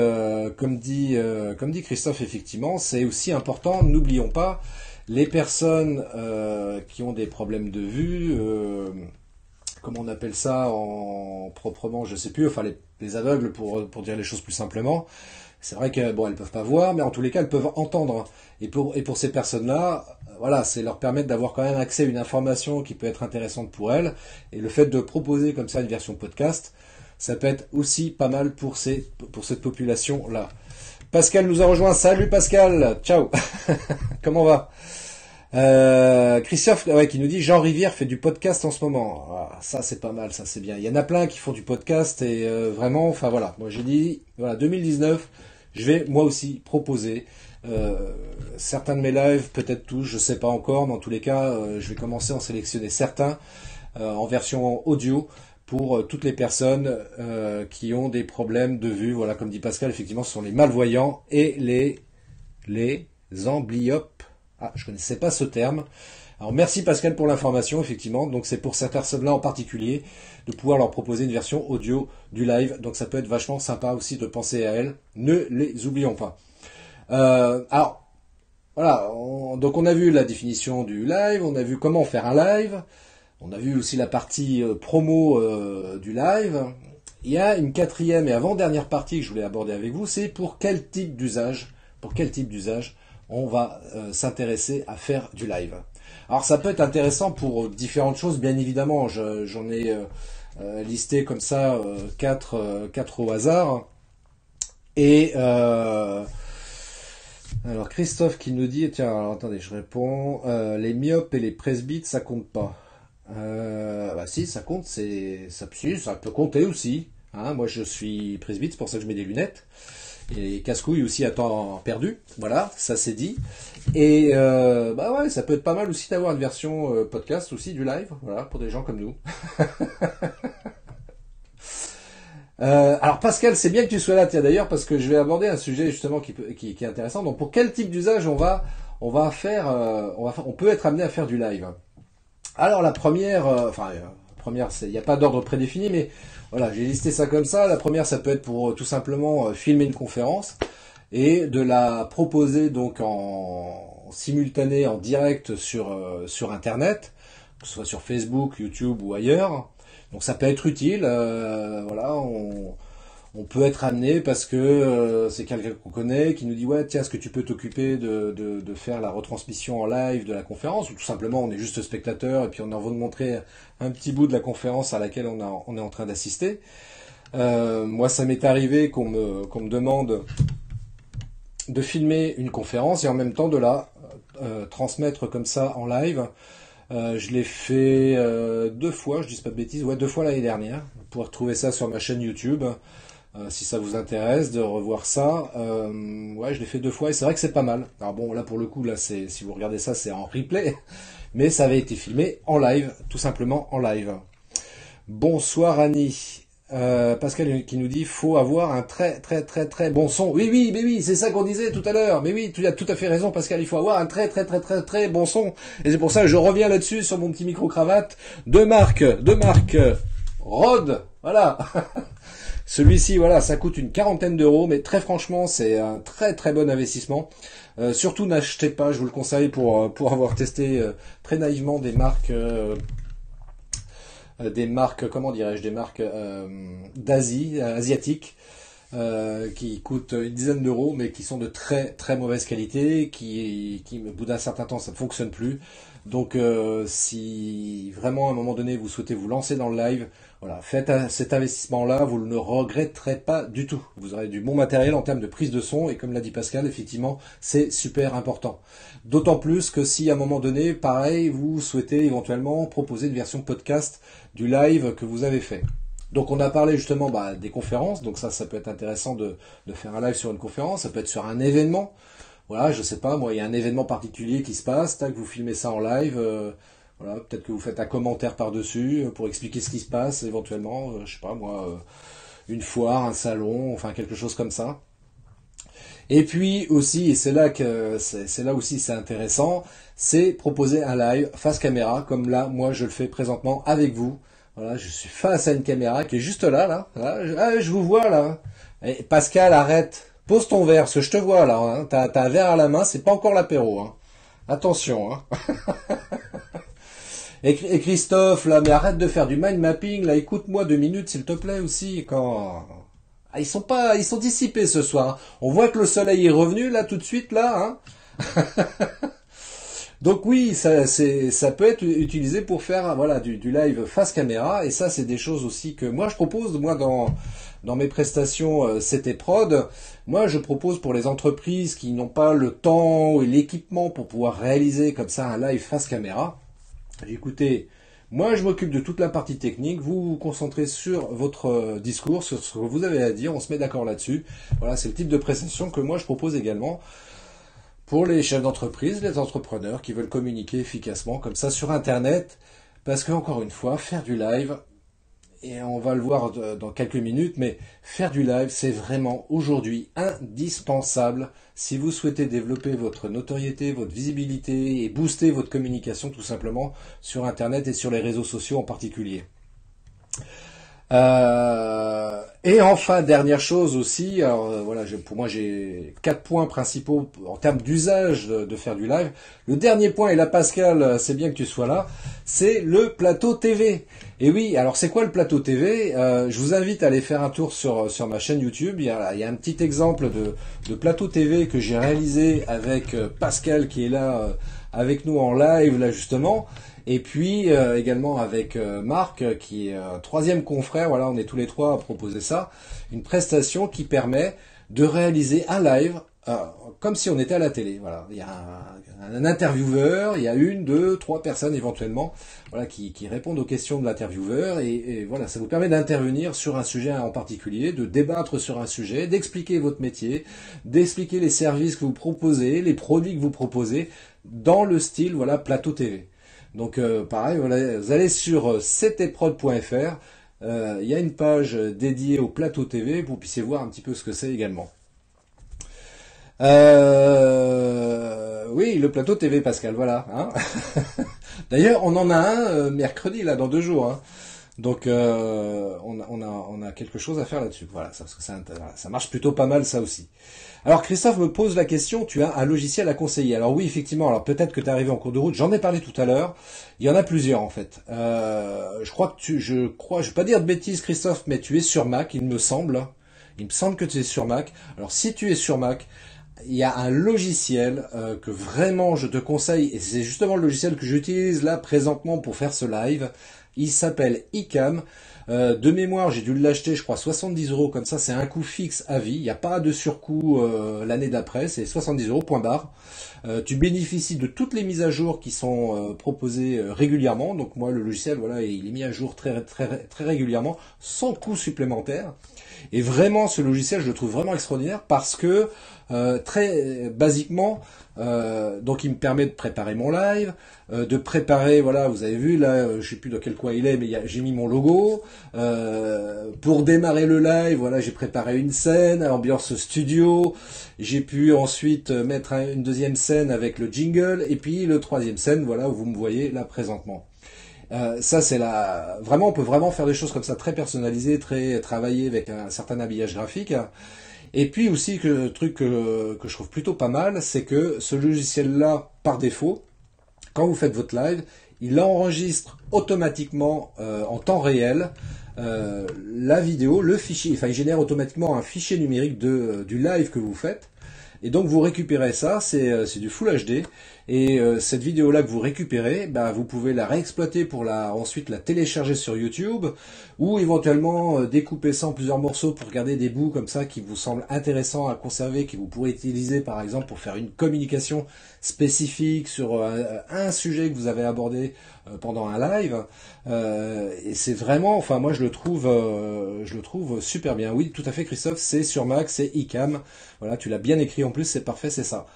Christophe, effectivement, c'est aussi important. N'oublions pas les personnes qui ont des problèmes de vue. Comment on appelle ça proprement, je sais plus. Enfin, les aveugles pour dire les choses plus simplement. C'est vrai que bon, elles peuvent pas voir, mais en tous les cas, elles peuvent entendre. Et pour ces personnes-là, voilà, c'est leur permettre d'avoir quand même accès à une information qui peut être intéressante pour elles. Et le fait de proposer comme ça une version podcast, ça peut être aussi pas mal pour cette population-là. Pascal nous a rejoint. Salut Pascal, ciao. Comment va? Christophe, qui nous dit Jean Rivière fait du podcast en ce moment. Ah, ça c'est pas mal, ça c'est bien. Il y en a plein qui font du podcast et vraiment, enfin voilà. Moi j'ai dit, voilà, 2019. Je vais moi aussi proposer certains de mes lives, peut-être tous, je sais pas encore, mais en tous les cas, je vais commencer à en sélectionner certains en version audio pour toutes les personnes qui ont des problèmes de vue. Voilà, comme dit Pascal, effectivement, ce sont les malvoyants et les amblyopes. Ah, je connaissais pas ce terme. Alors merci Pascal pour l'information, effectivement. Donc c'est pour ces personnes-là en particulier de pouvoir leur proposer une version audio du live. Donc ça peut être vachement sympa aussi de penser à elles. Ne les oublions pas. Alors voilà, donc on a vu la définition du live, on a vu comment faire un live, on a vu aussi la partie promo du live. Il y a une quatrième et avant-dernière partie que je voulais aborder avec vous, c'est pour quel type d'usage on va s'intéresser à faire du live. Alors ça peut être intéressant pour différentes choses, bien évidemment. J'en ai listé comme ça quatre au hasard. Et alors Christophe qui nous dit, tiens, alors, attendez, je réponds. Les myopes et les presbytes, ça compte pas. Bah si, ça compte. Ça peut compter aussi. Hein, moi, je suis presbyte, c'est pour ça que je mets des lunettes. Et casse-couille aussi à temps perdu, voilà, ça c'est dit. Et bah ouais, ça peut être pas mal aussi d'avoir une version podcast aussi du live, voilà, pour des gens comme nous. Alors Pascal, c'est bien que tu sois là, tiens d'ailleurs, parce que je vais aborder un sujet justement qui est intéressant. Donc pour quel type d'usage on peut être amené à faire du live. Alors la première, il n'y a pas d'ordre prédéfini, mais voilà, j'ai listé ça comme ça. La première, ça peut être pour tout simplement filmer une conférence et de la proposer donc en simultané, en direct sur Internet, que ce soit sur Facebook, YouTube ou ailleurs. Donc ça peut être utile. Voilà, on peut être amené parce que c'est quelqu'un qu'on connaît qui nous dit ouais tiens, est-ce que tu peux t'occuper de faire la retransmission en live de la conférence, ou tout simplement on est juste spectateur et puis on a envie de montrer un petit bout de la conférence à laquelle on est en train d'assister. Moi ça m'est arrivé qu'on me demande de filmer une conférence et en même temps de la transmettre comme ça en live. Je l'ai fait 2 fois, je dis pas de bêtises, 2 fois l'année dernière. Vous pouvez retrouver ça sur ma chaîne YouTube. Si ça vous intéresse de revoir ça, je l'ai fait 2 fois et c'est vrai que c'est pas mal. Alors bon, là pour le coup, si vous regardez ça, c'est en replay, mais ça avait été filmé en live, tout simplement en live. Bonsoir Annie. Pascal qui nous dit faut avoir un très très très très bon son. Oui, c'est ça qu'on disait tout à l'heure. Mais oui, tu as tout à fait raison Pascal, il faut avoir un très très très très très bon son. Et c'est pour ça que je reviens là-dessus sur mon petit micro-cravate de marque Rode. Voilà. Celui-ci, voilà, ça coûte une 40aine d'euros, mais très franchement, c'est un très très bon investissement. Surtout n'achetez pas, je vous le conseille pour avoir testé très naïvement des marques, comment dirais-je, des marques d'Asie, asiatiques. qui coûtent une dizaine d'euros, mais qui sont de très très mauvaise qualité, qui au bout d'un certain temps, ça ne fonctionne plus. Donc, si vraiment à un moment donné vous souhaitez vous lancer dans le live, voilà, faites cet investissement-là, vous ne le regretterez pas du tout. Vous aurez du bon matériel en termes de prise de son, et comme l'a dit Pascal, effectivement, c'est super important. D'autant plus que si à un moment donné, pareil, vous souhaitez éventuellement proposer une version podcast du live que vous avez fait. Donc on a parlé justement des conférences, donc ça peut être intéressant de faire un live sur une conférence, ça peut être sur un événement. Voilà, je sais pas, moi, il y a un événement particulier qui se passe, tac, vous filmez ça en live, voilà, peut-être que vous faites un commentaire par-dessus pour expliquer ce qui se passe, éventuellement, je sais pas, moi, une foire, un salon, enfin quelque chose comme ça. Et puis aussi, et c'est là aussi c'est intéressant, c'est proposer un live face caméra, comme là, moi, je le fais présentement avec vous. Voilà, je suis face à une caméra qui est juste là. Je vous vois là. Et Pascal, arrête. Pose ton verre, parce que je te vois là. Hein. T'as un verre à la main, c'est pas encore l'apéro. Hein. Attention. Hein. Et Christophe, là, mais arrête de faire du mind mapping. Là, écoute-moi 2 minutes, s'il te plaît aussi. Quand ils sont dissipés ce soir. On voit que le soleil est revenu là tout de suite là. Hein. Donc oui, ça peut être utilisé pour faire voilà du live face caméra, et ça c'est des choses aussi que moi je propose, moi dans mes prestations CT Prod, moi je propose pour les entreprises qui n'ont pas le temps et l'équipement pour pouvoir réaliser comme ça un live face caméra. Écoutez, moi je m'occupe de toute la partie technique, vous vous concentrez sur votre discours, sur ce que vous avez à dire, on se met d'accord là-dessus. Voilà, c'est le type de prestation que moi je propose également pour les chefs d'entreprise, les entrepreneurs qui veulent communiquer efficacement comme ça sur Internet. Parce que, encore une fois, faire du live, et on va le voir dans quelques minutes, mais faire du live, c'est vraiment aujourd'hui indispensable si vous souhaitez développer votre notoriété, votre visibilité et booster votre communication tout simplement sur Internet et sur les réseaux sociaux en particulier. Et enfin, dernière chose aussi, alors voilà, pour moi j'ai 4 points principaux en termes d'usage de faire du live. Le dernier point, et là Pascal, c'est bien que tu sois là, c'est le plateau TV. Et oui, alors c'est quoi le plateau TV? Je vous invite à aller faire un tour sur ma chaîne YouTube. Il y a un petit exemple de plateau TV que j'ai réalisé avec Pascal qui est là avec nous en live là justement. Et puis également avec Marc, qui est un troisième confrère, voilà, on est tous les trois à proposer ça, une prestation qui permet de réaliser un live comme si on était à la télé. Voilà, il y a un intervieweur, il y a 1, 2, 3 personnes éventuellement, voilà, qui répondent aux questions de l'intervieweur, et voilà, ça vous permet d'intervenir sur un sujet en particulier, de débattre sur un sujet, d'expliquer votre métier, d'expliquer les services que vous proposez, les produits que vous proposez, dans le style, voilà, plateau TV. Donc pareil, voilà, vous allez sur ctprod.fr, il y a une page dédiée au plateau TV, pour que vous puissiez voir un petit peu ce que c'est également. Oui, le plateau TV, Pascal, voilà. Hein. D'ailleurs, on en a un mercredi, là, dans 2 jours. Hein. Donc on a quelque chose à faire là-dessus. Voilà, ça marche plutôt pas mal ça aussi. Alors Christophe me pose la question, tu as un logiciel à conseiller? Alors oui, effectivement, alors peut-être que tu es arrivé en cours de route, j'en ai parlé tout à l'heure, il y en a plusieurs en fait. Je vais pas dire de bêtises Christophe, mais tu es sur Mac, il me semble que tu es sur Mac. Alors si tu es sur Mac, il y a un logiciel que vraiment je te conseille, et c'est justement le logiciel que j'utilise là présentement pour faire ce live. Il s'appelle iCam. De mémoire, j'ai dû l'acheter, je crois, 70 euros. Comme ça, c'est un coût fixe à vie. Il n'y a pas de surcoût l'année d'après. C'est 70 euros, point barre. Tu bénéficies de toutes les mises à jour qui sont proposées régulièrement. Donc moi, le logiciel, voilà, il est mis à jour très, très, très régulièrement, sans coût supplémentaire. Et vraiment, ce logiciel, je le trouve vraiment extraordinaire parce que très basiquement, donc il me permet de préparer mon live, de préparer, voilà, vous avez vu là, je sais plus dans quel coin il est, mais j'ai mis mon logo. Pour démarrer le live, voilà, j'ai préparé une scène, ambiance studio. J'ai pu ensuite mettre une deuxième scène avec le jingle, et puis le troisième scène, voilà, où vous me voyez là présentement. Ça c'est vraiment, on peut vraiment faire des choses comme ça, très personnalisées, très travaillées avec un certain habillage graphique. Et puis aussi, le truc que je trouve plutôt pas mal, c'est que ce logiciel-là, par défaut, quand vous faites votre live, il enregistre automatiquement en temps réel la vidéo, le fichier, enfin il génère automatiquement un fichier numérique du live que vous faites. Et donc vous récupérez ça, c'est du Full HD, et cette vidéo-là que vous récupérez, bah, vous pouvez la réexploiter pour ensuite la télécharger sur YouTube, ou éventuellement découper ça en plusieurs morceaux pour garder des bouts comme ça qui vous semblent intéressants à conserver, que vous pourrez utiliser par exemple pour faire une communication spécifique sur un sujet que vous avez abordé pendant un live. Et c'est vraiment, enfin moi je le trouve super bien. Oui, tout à fait Christophe, c'est sur Mac, c'est iCam. Voilà, tu l'as bien écrit en plus, c'est parfait, c'est ça.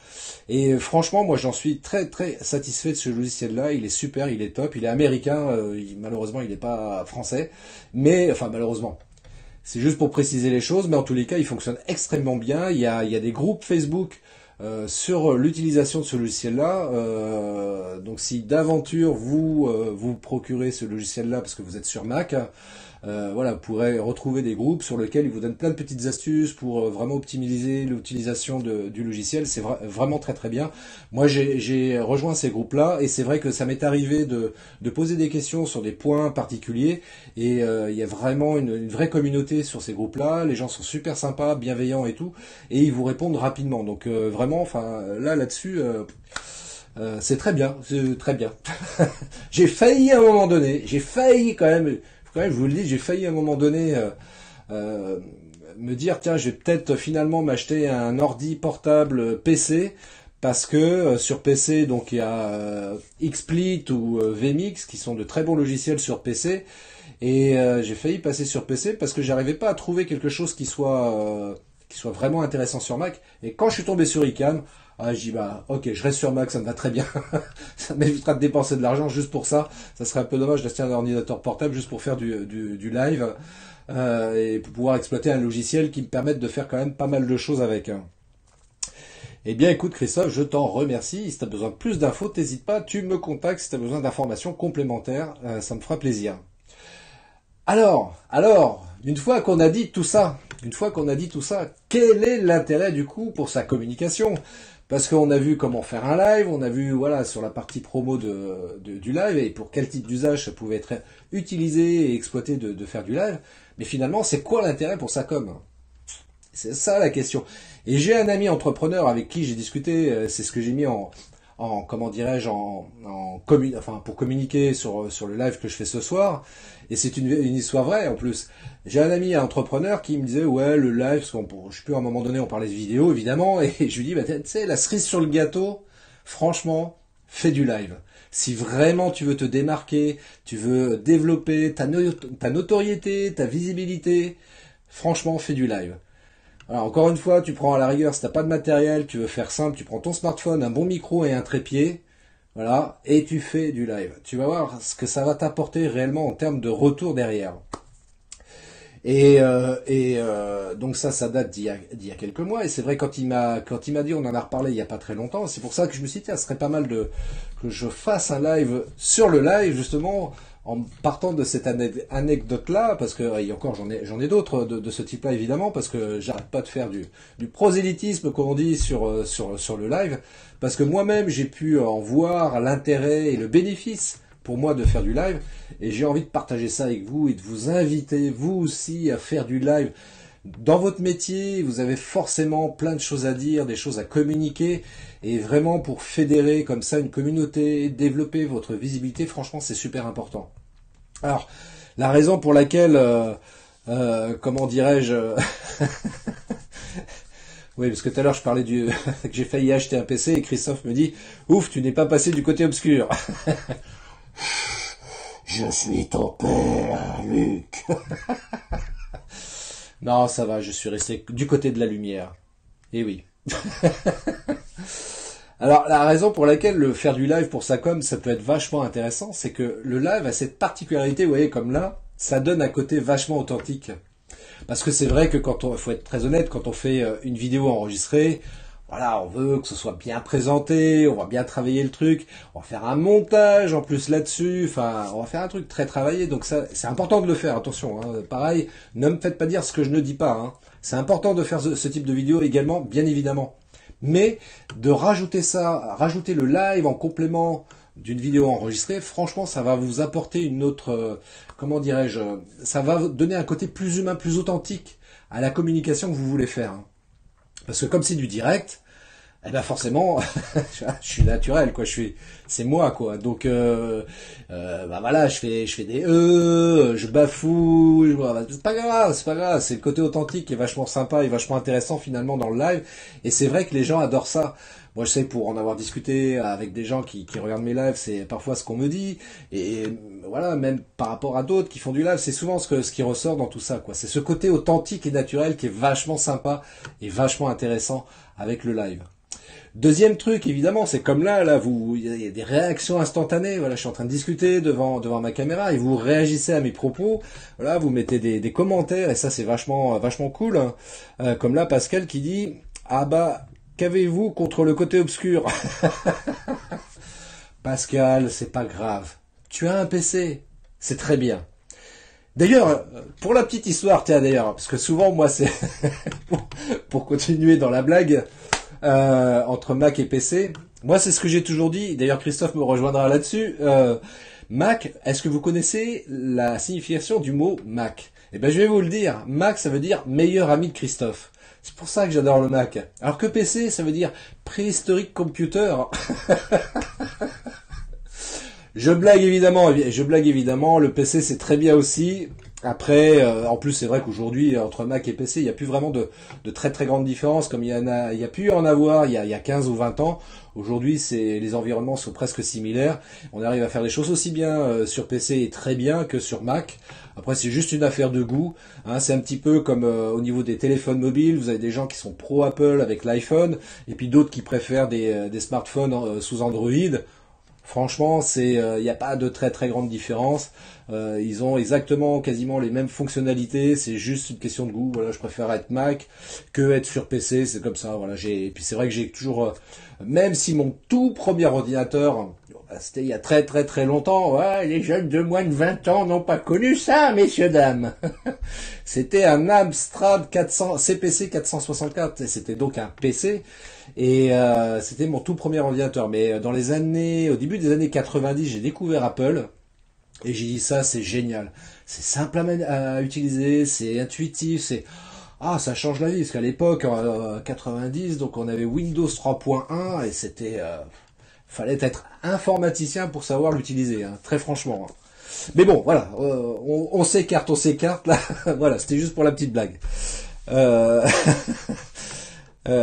Et franchement, moi j'en suis très très satisfait de ce logiciel-là. Il est super, il est top, il est américain. Malheureusement, il n'est pas français, mais enfin malheureusement. C'est juste pour préciser les choses, mais en tous les cas, il fonctionne extrêmement bien. Il y a des groupes Facebook sur l'utilisation de ce logiciel-là. Donc si d'aventure vous procurez ce logiciel-là parce que vous êtes sur Mac, voilà, vous pourrez retrouver des groupes sur lesquels ils vous donnent plein de petites astuces pour vraiment optimiser l'utilisation du logiciel. C'est vraiment très très bien. Moi j'ai rejoint ces groupes-là et c'est vrai que ça m'est arrivé de poser des questions sur des points particuliers et il y a vraiment une vraie communauté sur ces groupes-là. Les gens sont super sympas, bienveillants et tout, et ils vous répondent rapidement. Donc vraiment, enfin là-dessus. C'est très bien, c'est très bien. J'ai failli à un moment donné, je vous le dis, j'ai failli à un moment donné me dire, tiens, je vais peut-être finalement m'acheter un ordi portable PC, parce que sur PC, donc il y a XSplit ou vMix, qui sont de très bons logiciels sur PC, et j'ai failli passer sur PC parce que j'arrivais pas à trouver quelque chose qui soit vraiment intéressant sur Mac, et quand je suis tombé sur iCam, je dis bah ok, je reste sur Mac, ça me va très bien. Ça m'évitera de dépenser de l'argent juste pour ça. Ça serait un peu dommage d'acheter un ordinateur portable juste pour faire du live et pour pouvoir exploiter un logiciel qui me permette de faire quand même pas mal de choses avec. Eh bien écoute Christophe, je t'en remercie. Si tu as besoin de plus d'infos, t'hésites pas, tu me contactes si tu as besoin d'informations complémentaires, ça me fera plaisir. Alors, une fois qu'on a dit tout ça, quel est l'intérêt du coup pour sa communication? Parce qu'on a vu comment faire un live, on a vu voilà sur la partie promo du live et pour quel type d'usage ça pouvait être utilisé et exploité de faire du live. Mais finalement, c'est quoi l'intérêt pour sa com? C'est ça la question. Et j'ai un ami entrepreneur avec qui j'ai discuté, c'est ce que j'ai mis comment dirais-je, enfin pour communiquer sur le live que je fais ce soir. Et c'est une histoire vraie en plus. J'ai un ami entrepreneur qui me disait ouais le live, parce je sais plus à un moment donné on parlait de vidéo évidemment, et je lui dis bah tu sais la cerise sur le gâteau, franchement fais du live. Si vraiment tu veux te démarquer, tu veux développer ta notoriété, ta visibilité, franchement fais du live. Alors encore une fois, tu prends à la rigueur, si t'as pas de matériel, tu veux faire simple, tu prends ton smartphone, un bon micro et un trépied, voilà, et tu fais du live. Tu vas voir ce que ça va t'apporter réellement en termes de retour derrière. Et donc ça date d'il y a quelques mois, et c'est vrai quand il m'a dit, on en a reparlé il y a pas très longtemps, c'est pour ça que je me suis dit, tiens, ce serait pas mal que je fasse un live sur le live, justement, en partant de cette anecdote-là, parce que et encore j'en ai d'autres de ce type-là évidemment, parce que j'arrête pas de faire du prosélytisme comme on dit sur le live, parce que moi-même j'ai pu en voir l'intérêt et le bénéfice pour moi de faire du live, et j'ai envie de partager ça avec vous et de vous inviter vous aussi à faire du live. Dans votre métier, vous avez forcément plein de choses à dire, des choses à communiquer, et vraiment pour fédérer comme ça une communauté, développer votre visibilité, franchement c'est super important. Alors, la raison pour laquelle, comment dirais-je, oui, parce que tout à l'heure je parlais que j'ai failli acheter un PC et Christophe me dit, ouf, tu n'es pas passé du côté obscur. Je suis ton père, Luc. Non, ça va, je suis resté du côté de la lumière. Eh oui. Alors, la raison pour laquelle faire du live pour sa com, ça peut être vachement intéressant, c'est que le live a cette particularité, vous voyez, comme là, ça donne un côté vachement authentique. Parce que c'est vrai que faut être très honnête, quand on fait une vidéo enregistrée, voilà, on veut que ce soit bien présenté, on va bien travailler le truc, on va faire un montage en plus là-dessus, enfin, on va faire un truc très travaillé, donc ça, c'est important de le faire, attention, hein. Pareil, ne me faites pas dire ce que je ne dis pas, hein. C'est important de faire ce type de vidéo également, bien évidemment. Mais de rajouter ça, rajouter le live en complément d'une vidéo enregistrée, franchement, ça va vous apporter une autre, comment dirais-je, ça va donner un côté plus humain, plus authentique à la communication que vous voulez faire. Hein. Parce que comme c'est du direct, eh ben forcément, je suis naturel, quoi. C'est moi, quoi. Donc, bah voilà, je fais des je bafouille. Voilà. C'est pas grave, c'est pas grave. C'est le côté authentique qui est vachement sympa et vachement intéressant finalement dans le live. Et c'est vrai que les gens adorent ça. Moi, je sais, pour en avoir discuté avec des gens qui regardent mes lives, c'est parfois ce qu'on me dit. Et voilà, même par rapport à d'autres qui font du live, c'est souvent ce qui ressort dans tout ça, quoi. C'est ce côté authentique et naturel qui est vachement sympa et vachement intéressant avec le live. Deuxième truc, évidemment, c'est comme là, il y a des réactions instantanées. Voilà, je suis en train de discuter devant ma caméra et vous réagissez à mes propos. Voilà, vous mettez des commentaires et ça, c'est vachement cool. Hein. Comme là, Pascal qui dit, ah bah, qu'avez-vous contre le côté obscur? Pascal, c'est pas grave. Tu as un PC, c'est très bien. D'ailleurs, pour la petite histoire, tiens d'ailleurs, parce que souvent, moi, c'est pour continuer dans la blague. Entre Mac et PC. Moi, c'est ce que j'ai toujours dit. D'ailleurs, Christophe me rejoindra là-dessus. Mac, est-ce que vous connaissez la signification du mot Mac? Eh ben, je vais vous le dire. Mac, ça veut dire meilleur ami de Christophe. C'est pour ça que j'adore le Mac. Alors que PC, ça veut dire préhistorique computer. Je blague évidemment. Le PC, c'est très bien aussi. Après, en plus, c'est vrai qu'aujourd'hui, entre Mac et PC, il n'y a plus vraiment de très très grandes différences, comme il y a pu en avoir il y a 15 ou 20 ans. Aujourd'hui, les environnements sont presque similaires. On arrive à faire des choses aussi bien sur PC et très bien que sur Mac. Après, c'est juste une affaire de goût. Hein, c'est un petit peu comme au niveau des téléphones mobiles. Vous avez des gens qui sont pro Apple avec l'iPhone, et puis d'autres qui préfèrent des smartphones sous Android. Franchement, il n'y a pas de très très grande différence. Ils ont exactement quasiment les mêmes fonctionnalités. C'est juste une question de goût. Voilà, je préfère être Mac que être sur PC. C'est comme ça. Voilà, et puis c'est vrai que j'ai toujours, même si mon tout premier ordinateur, c'était il y a très très très longtemps. Ouais, les jeunes de moins de 20 ans n'ont pas connu ça, messieurs dames. C'était un Amstrad 400 CPC 464. C'était donc un PC. Et c'était mon tout premier ordinateur. Mais au début des années 90, j'ai découvert Apple. Et j'ai dit ça, c'est génial. C'est simple à utiliser, c'est intuitif, ça change la vie. Parce qu'à l'époque, en 90, donc on avait Windows 3.1 et fallait être informaticien pour savoir l'utiliser, hein, très franchement. Hein. Mais bon, voilà, on s'écarte là. Voilà, c'était juste pour la petite blague.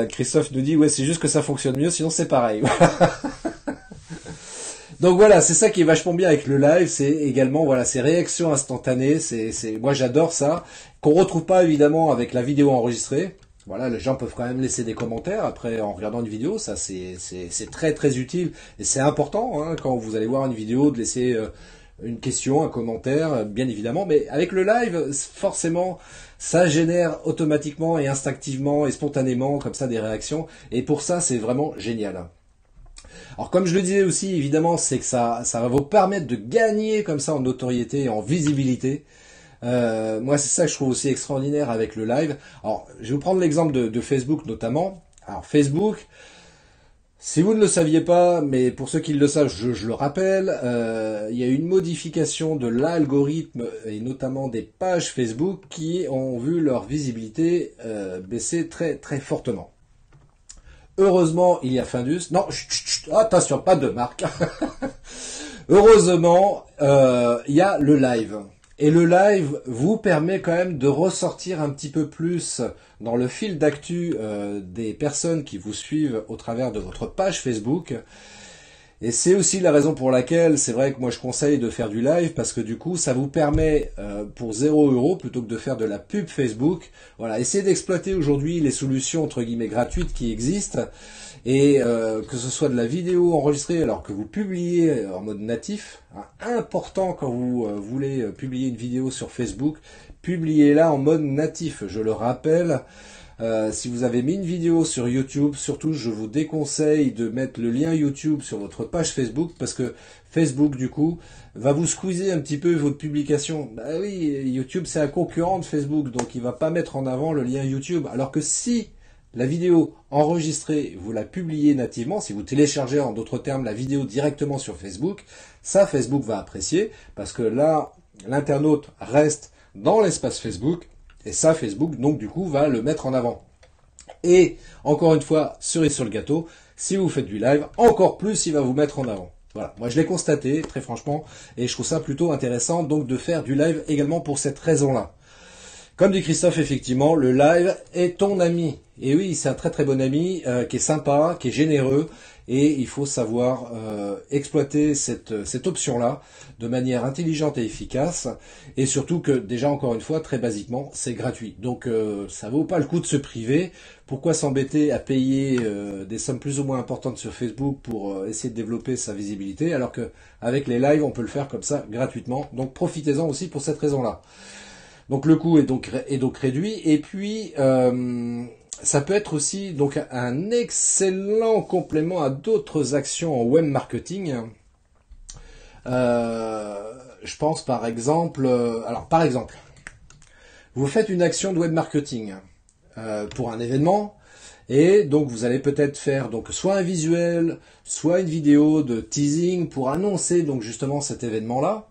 Christophe nous dit, ouais, c'est juste que ça fonctionne mieux, sinon c'est pareil. Donc voilà, c'est ça qui est vachement bien avec le live, c'est également voilà ces réactions instantanées, moi j'adore ça, qu'on retrouve pas évidemment avec la vidéo enregistrée. Voilà, les gens peuvent quand même laisser des commentaires après en regardant une vidéo, ça c'est très très utile et c'est important hein, quand vous allez voir une vidéo de laisser une question, un commentaire, bien évidemment, mais avec le live, forcément, ça génère automatiquement et instinctivement et spontanément comme ça des réactions et pour ça c'est vraiment génial. Alors comme je le disais aussi, évidemment, c'est que ça va vous permettre de gagner comme ça en notoriété et en visibilité. Moi, c'est ça que je trouve aussi extraordinaire avec le live. Alors, je vais vous prendre l'exemple de Facebook notamment. Alors, Facebook, si vous ne le saviez pas, mais pour ceux qui le savent, je le rappelle, il y a une modification de l'algorithme et notamment des pages Facebook qui ont vu leur visibilité baisser très très fortement. Heureusement, il y a Findus. Non, attention, pas de marque. Heureusement, il y a le live. Et le live vous permet quand même de ressortir un petit peu plus dans le fil d'actu des personnes qui vous suivent au travers de votre page Facebook. Et c'est aussi la raison pour laquelle c'est vrai que moi je conseille de faire du live parce que du coup ça vous permet pour 0 € plutôt que de faire de la pub Facebook. Voilà, essayez d'exploiter aujourd'hui les solutions entre guillemets gratuites qui existent et que ce soit de la vidéo enregistrée alors que vous publiez en mode natif. Hein, important quand vous voulez publier une vidéo sur Facebook, publiez-la en mode natif. Je le rappelle. Si vous avez mis une vidéo sur YouTube, surtout je vous déconseille de mettre le lien YouTube sur votre page Facebook parce que Facebook du coup va vous squeezer un petit peu votre publication. Bah oui, YouTube c'est un concurrent de Facebook donc il va pas mettre en avant le lien YouTube. Alors que si la vidéo enregistrée, vous la publiez nativement, si vous téléchargez en d'autres termes la vidéo directement sur Facebook, ça Facebook va apprécier parce que là, l'internaute reste dans l'espace Facebook et ça Facebook donc du coup va le mettre en avant. Et encore une fois, cerise sur le gâteau, si vous faites du live, encore plus il va vous mettre en avant. Voilà, moi je l'ai constaté très franchement et je trouve ça plutôt intéressant donc de faire du live également pour cette raison-là. Comme dit Christophe, effectivement, le live est ton ami. Et oui, c'est un très très bon ami qui est sympa, qui est généreux et il faut savoir exploiter cette option-là de manière intelligente et efficace et surtout que déjà encore une fois, très basiquement, c'est gratuit. Donc ça vaut pas le coup de se priver. Pourquoi s'embêter à payer des sommes plus ou moins importantes sur Facebook pour essayer de développer sa visibilité alors que avec les lives, on peut le faire comme ça gratuitement. Donc profitez-en aussi pour cette raison-là. Donc le coût est donc réduit et puis ça peut être aussi donc un excellent complément à d'autres actions en web marketing. Je pense par exemple, par exemple, vous faites une action de web marketing pour un événement et donc vous allez peut-être faire donc soit un visuel, soit une vidéo de teasing pour annoncer donc justement cet événement-là.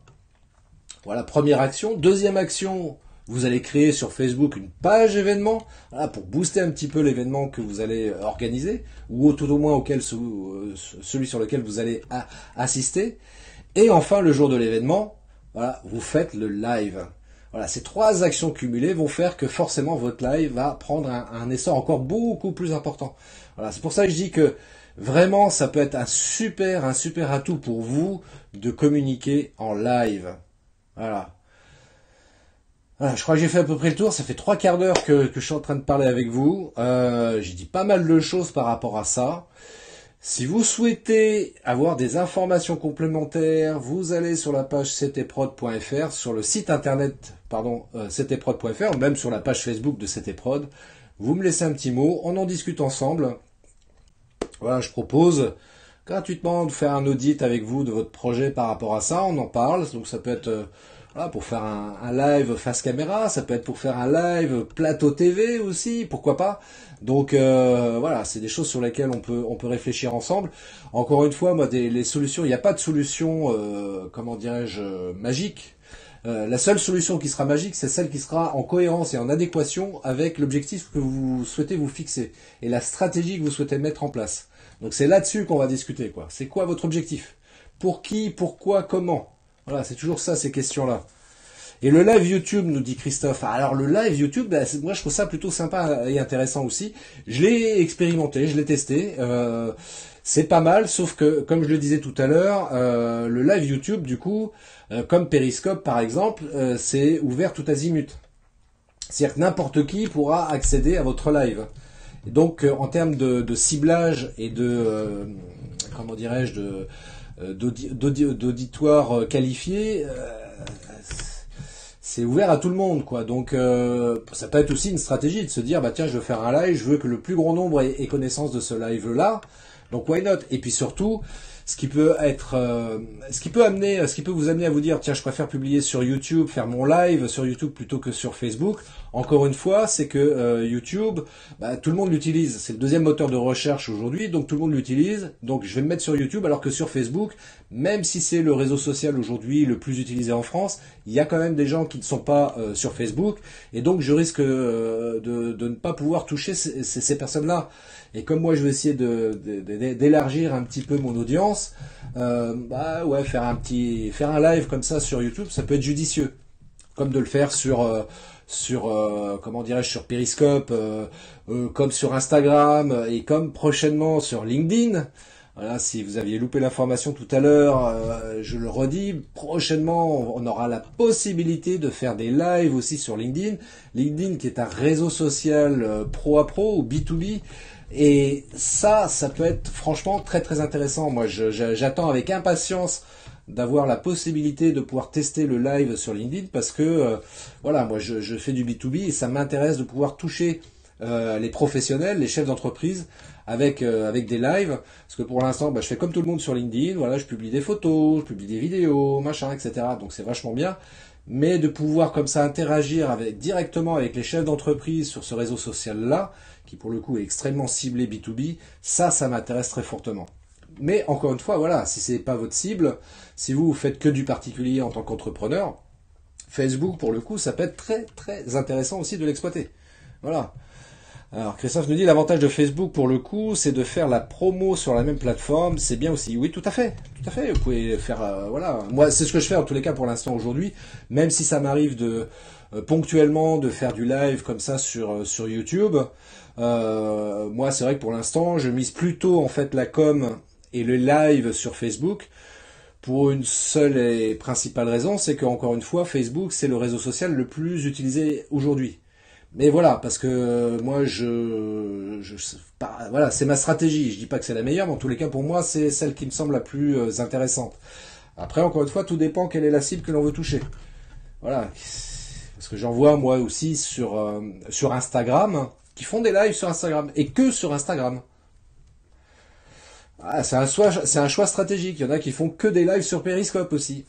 Voilà, première action. Deuxième action, vous allez créer sur Facebook une page événement voilà, pour booster un petit peu l'événement que vous allez organiser, ou tout au moins celui sur lequel vous allez assister. Et enfin, le jour de l'événement, voilà, vous faites le live. Voilà, ces trois actions cumulées vont faire que forcément votre live va prendre un essor encore beaucoup plus important. Voilà, c'est pour ça que je dis que vraiment, ça peut être un super atout pour vous de communiquer en live. Voilà. Voilà, je crois que j'ai fait à peu près le tour. Ça fait 3/4 d'heure que je suis en train de parler avec vous. J'ai dit pas mal de choses par rapport à ça. Si vous souhaitez avoir des informations complémentaires, vous allez sur la page ctprod.fr, sur le site internet, ctprod.fr, ou même sur la page Facebook de ctprod. Vous me laissez un petit mot, on en discute ensemble. Voilà, je propose gratuitement de faire un audit avec vous de votre projet par rapport à ça. On en parle, donc ça peut être voilà, pour faire un live face caméra, ça peut être pour faire un live plateau TV aussi, pourquoi pas. Donc voilà, c'est des choses sur lesquelles on peut réfléchir ensemble. Encore une fois, moi, les solutions, il n'y a pas de solution, comment dirais-je, magique. La seule solution qui sera magique, c'est celle qui sera en cohérence et en adéquation avec l'objectif que vous souhaitez vous fixer et la stratégie que vous souhaitez mettre en place. Donc c'est là-dessus qu'on va discuter, quoi. C'est quoi votre objectif? Pour qui? Pourquoi? Comment? Voilà, c'est toujours ça, ces questions-là. Et le live YouTube, nous dit Christophe. Alors le live YouTube, moi je trouve ça plutôt sympa et intéressant aussi. Je l'ai expérimenté, je l'ai testé. C'est pas mal, sauf que, comme je le disais tout à l'heure, le live YouTube, du coup, comme Periscope par exemple, c'est ouvert tout azimut. C'est-à-dire que n'importe qui pourra accéder à votre live. Et donc, en termes de ciblage et de, comment dirais-je, d'auditoire qualifié, c'est ouvert à tout le monde, quoi. Donc, ça peut être aussi une stratégie de se dire, bah tiens, je veux faire un live, je veux que le plus grand nombre ait connaissance de ce live-là. Donc, why not? Et puis surtout, ce qui peut vous amener à vous dire, tiens, je préfère publier sur YouTube, faire mon live sur YouTube plutôt que sur Facebook. Encore une fois, c'est que YouTube, tout le monde l'utilise. C'est le deuxième moteur de recherche aujourd'hui, donc tout le monde l'utilise. Donc je vais me mettre sur YouTube, alors que sur Facebook, même si c'est le réseau social aujourd'hui le plus utilisé en France, il y a quand même des gens qui ne sont pas sur Facebook, et donc je risque de ne pas pouvoir toucher ces personnes-là. Et comme moi, je vais essayer d'élargir un petit peu mon audience, faire un live comme ça sur YouTube, ça peut être judicieux, comme de le faire sur Periscope, comme sur Instagram et comme prochainement sur LinkedIn. Voilà, si vous aviez loupé l'information tout à l'heure, je le redis, prochainement on aura la possibilité de faire des lives aussi sur LinkedIn. LinkedIn qui est un réseau social pro à pro ou B2B. Et ça peut être franchement très très intéressant. Moi j'attends avec impatience d'avoir la possibilité de pouvoir tester le live sur LinkedIn parce que moi je fais du B2B et ça m'intéresse de pouvoir toucher les professionnels, les chefs d'entreprise avec des lives, parce que pour l'instant je fais comme tout le monde sur LinkedIn, voilà, je publie des photos, je publie des vidéos, machin, etc. Donc c'est vachement bien, mais de pouvoir comme ça interagir directement avec les chefs d'entreprise sur ce réseau social-là, qui pour le coup est extrêmement ciblé B2B, ça m'intéresse très fortement. Mais encore une fois, voilà, si c'est pas votre cible, si vous faites que du particulier en tant qu'entrepreneur, Facebook pour le coup, ça peut être très très intéressant aussi de l'exploiter. Voilà. Alors Christophe nous dit l'avantage de Facebook pour le coup, c'est de faire la promo sur la même plateforme, c'est bien aussi. Oui, tout à fait, tout à fait. Vous pouvez faire, voilà. Moi, c'est ce que je fais en tous les cas pour l'instant aujourd'hui, même si ça m'arrive de ponctuellement de faire du live comme ça sur YouTube. Moi, c'est vrai que pour l'instant, je mise plutôt en fait la com et le live sur Facebook. Pour une seule et principale raison, c'est qu'encore une fois, Facebook, c'est le réseau social le plus utilisé aujourd'hui. Mais voilà, parce que moi, voilà, c'est ma stratégie. Je dis pas que c'est la meilleure, mais en tous les cas, pour moi, c'est celle qui me semble la plus intéressante. Après, encore une fois, tout dépend quelle est la cible que l'on veut toucher. Voilà, parce que j'en vois moi aussi sur Instagram, qui font des lives sur Instagram et que sur Instagram. Ah, c'est un choix stratégique. Il y en a qui font que des lives sur Periscope aussi.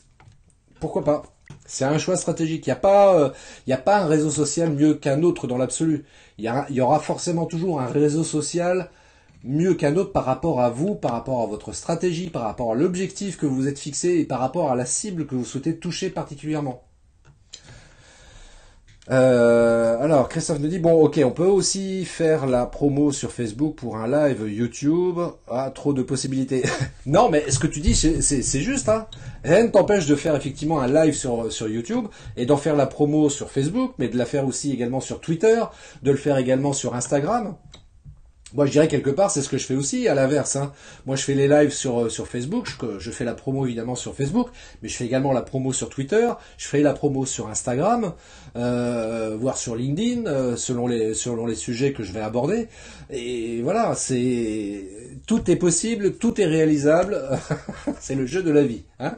Pourquoi pas? C'est un choix stratégique. Il y a pas un réseau social mieux qu'un autre dans l'absolu. Il y aura forcément toujours un réseau social mieux qu'un autre par rapport à vous, par rapport à votre stratégie, par rapport à l'objectif que vous êtes fixé et par rapport à la cible que vous souhaitez toucher particulièrement. Alors, Christophe nous dit, bon, ok, on peut aussi faire la promo sur Facebook pour un live YouTube. Ah, trop de possibilités. Non, mais ce que tu dis, c'est juste, hein. Rien ne t'empêche de faire effectivement un live sur YouTube et d'en faire la promo sur Facebook, mais de la faire aussi également sur Twitter, de le faire également sur Instagram. Moi, je dirais quelque part, c'est ce que je fais aussi, à l'inverse. Hein. Moi, je fais les lives sur Facebook, je fais la promo évidemment sur Facebook, mais je fais également la promo sur Twitter, je fais la promo sur Instagram, voire sur LinkedIn, selon les sujets que je vais aborder. Et voilà, tout est possible, tout est réalisable. C'est le jeu de la vie. Hein.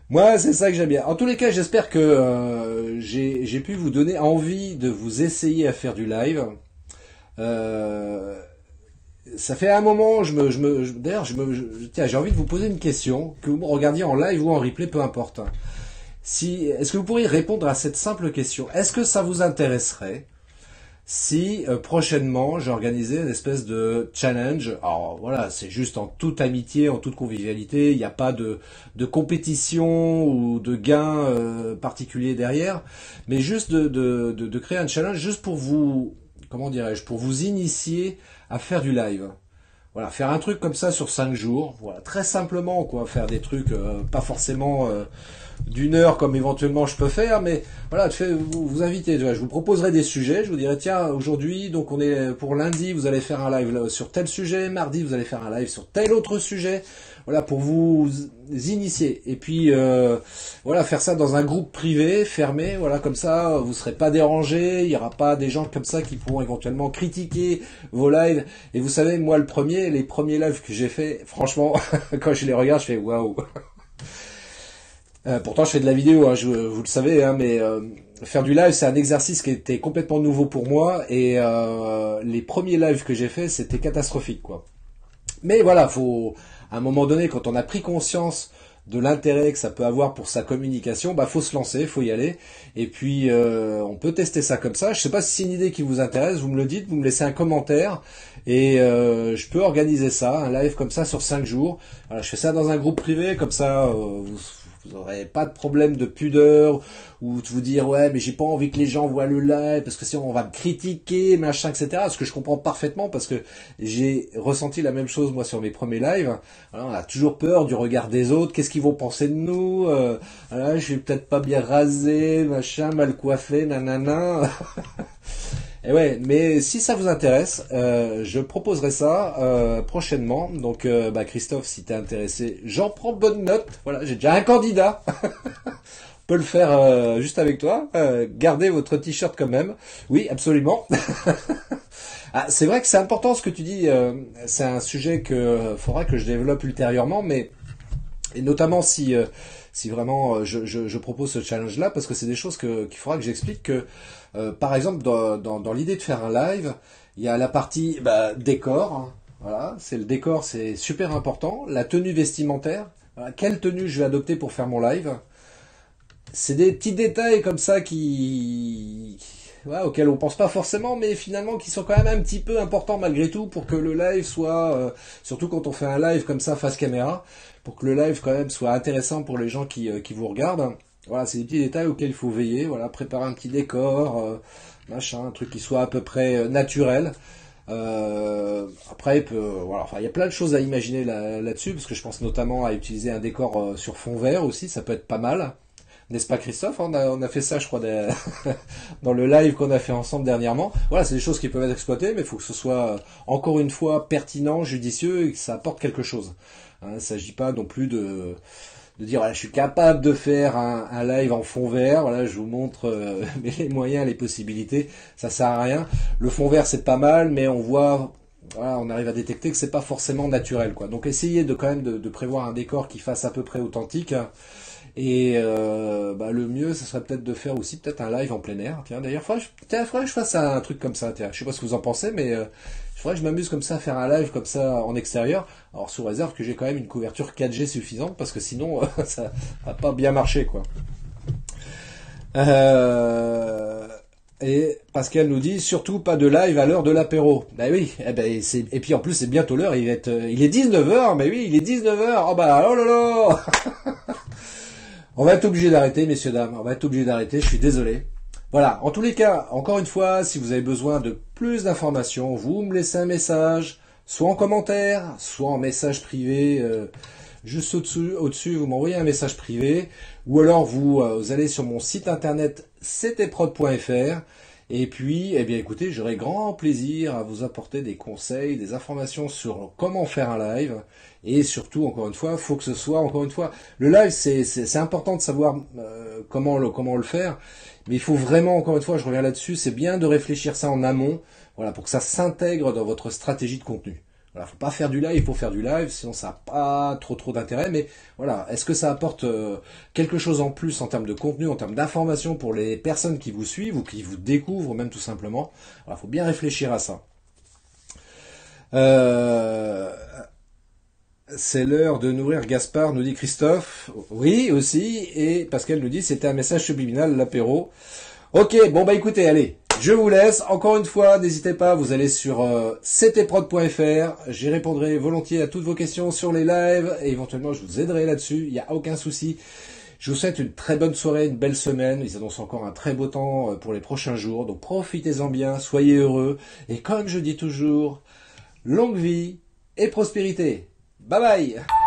Moi, c'est ça que j'aime bien. En tous les cas, j'espère que j'ai pu vous donner envie de vous essayer à faire du live. Ça fait un moment, d'ailleurs, tiens, j'ai envie de vous poser une question, que vous me regardiez en live ou en replay, peu importe. Est-ce que vous pourriez répondre à cette simple question? Est-ce que ça vous intéresserait si prochainement j'organisais une espèce de challenge? Alors voilà, c'est juste en toute amitié, en toute convivialité, il n'y a pas de compétition ou de gain particulier derrière, mais juste de créer un challenge juste pour vous, comment dirais-je, pour vous initier à faire du live. Voilà, faire un truc comme ça sur 5 jours, voilà, très simplement, quoi, faire des trucs pas forcément d'une heure comme éventuellement je peux faire, mais voilà, vous inviter, je vous proposerai des sujets, je vous dirai tiens, aujourd'hui, donc on est pour lundi, vous allez faire un live sur tel sujet, mardi vous allez faire un live sur tel autre sujet, voilà, pour vous initier. Et puis voilà, faire ça dans un groupe privé, fermé, voilà, comme ça, vous serez pas dérangé, il y aura pas des gens comme ça qui pourront éventuellement critiquer vos lives. Et vous savez, moi les premiers lives que j'ai fait, franchement, quand je les regarde, je fais waouh. Pourtant, je fais de la vidéo, hein, vous le savez, hein, mais faire du live, c'est un exercice qui était complètement nouveau pour moi. Et les premiers lives que j'ai fait, c'était catastrophique, quoi. Mais voilà, à un moment donné, quand on a pris conscience de l'intérêt que ça peut avoir pour sa communication, bah faut se lancer, faut y aller. Et puis on peut tester ça comme ça. Je sais pas si c'est une idée qui vous intéresse, vous me le dites, vous me laissez un commentaire et je peux organiser ça, un live comme ça sur 5 jours. Voilà, je fais ça dans un groupe privé, comme ça vous n'aurez pas de problème de pudeur ou de vous dire ouais mais j'ai pas envie que les gens voient le live parce que sinon on va me critiquer machin etc. Ce que je comprends parfaitement parce que j'ai ressenti la même chose moi sur mes premiers lives. Alors, on a toujours peur du regard des autres, qu'est-ce qu'ils vont penser de nous, voilà, je suis peut-être pas bien rasé machin, mal coiffé nanana. Et ouais, mais si ça vous intéresse, je proposerai ça prochainement. Donc, Christophe, si t'es intéressé, j'en prends bonne note. Voilà, j'ai déjà un candidat. On peut le faire juste avec toi. Gardez votre t-shirt quand même. Oui, absolument. Ah, c'est vrai que c'est important ce que tu dis. C'est un sujet que faudra que je développe ultérieurement, mais et notamment si vraiment je propose ce challenge-là, parce que c'est des choses qu'il faudra que j'explique que, par exemple, dans l'idée de faire un live, il y a la partie décor, hein, voilà, c'est le décor, c'est super important, la tenue vestimentaire, voilà, quelle tenue je vais adopter pour faire mon live, c'est des petits détails comme ça auxquels on pense pas forcément, mais finalement qui sont quand même un petit peu importants malgré tout pour que le live soit, surtout quand on fait un live comme ça face caméra, pour que le live quand même soit intéressant pour les gens qui vous regardent. Voilà, c'est des petits détails auxquels il faut veiller. Voilà, préparer un petit décor, machin, un truc qui soit à peu près naturel. Après, voilà, enfin, il y a plein de choses à imaginer là-dessus, parce que je pense notamment à utiliser un décor sur fond vert aussi, ça peut être pas mal. N'est-ce pas Christophe? On a fait ça, je crois, dans le live qu'on a fait ensemble dernièrement. Voilà, c'est des choses qui peuvent être exploitées, mais il faut que ce soit, encore une fois, pertinent, judicieux, et que ça apporte quelque chose. Hein, il ne s'agit pas non plus de dire, voilà, je suis capable de faire un live en fond vert, voilà, je vous montre les moyens, les possibilités, ça sert à rien. Le fond vert, c'est pas mal, mais on voit... Voilà, on arrive à détecter que c'est pas forcément naturel, quoi. Donc essayez quand même de prévoir un décor qui fasse à peu près authentique. Et le mieux, ce serait peut-être de faire aussi peut-être un live en plein air. Tiens, d'ailleurs, faudrait que je fasse un truc comme ça. Tiens, je sais pas ce que vous en pensez, mais il faudrait que je m'amuse comme ça à faire un live comme ça en extérieur. Alors sous réserve que j'ai quand même une couverture 4G suffisante, parce que sinon ça va pas bien marcher, quoi. Et Pascal nous dit surtout pas de live à l'heure de l'apéro. Ben oui, et puis en plus c'est bientôt l'heure, il est 19h, mais oui, il est 19h. Oh bah oh là là. On va être obligé d'arrêter, messieurs, dames. On va être obligé d'arrêter, je suis désolé. Voilà, en tous les cas, encore une fois, si vous avez besoin de plus d'informations, vous me laissez un message, soit en commentaire, soit en message privé, juste au-dessus, vous m'envoyez un message privé, ou alors vous allez sur mon site internet ctprod.fr, et puis, eh bien écoutez, j'aurai grand plaisir à vous apporter des conseils, des informations sur comment faire un live, et surtout, encore une fois, faut que ce soit, encore une fois, le live, c'est important de savoir comment le faire, mais il faut vraiment, encore une fois, je reviens là-dessus, c'est bien de réfléchir ça en amont, voilà, pour que ça s'intègre dans votre stratégie de contenu. Voilà, faut pas faire du live pour faire du live, sinon ça n'a pas trop d'intérêt, mais voilà, est-ce que ça apporte quelque chose en plus en termes de contenu, en termes d'information pour les personnes qui vous suivent ou qui vous découvrent même tout simplement. Voilà, faut bien réfléchir à ça. C'est l'heure de nourrir Gaspard, nous dit Christophe. Oui, aussi, et Pascal nous dit c'était un message subliminal, l'apéro. Ok, bon bah écoutez, allez, je vous laisse. Encore une fois, n'hésitez pas, vous allez sur ctprod.fr. J'y répondrai volontiers à toutes vos questions sur les lives et éventuellement je vous aiderai là-dessus. Il n'y a aucun souci. Je vous souhaite une très bonne soirée, une belle semaine. Ils annoncent encore un très beau temps pour les prochains jours. Donc profitez-en bien, soyez heureux. Et comme je dis toujours, longue vie et prospérité. Bye bye!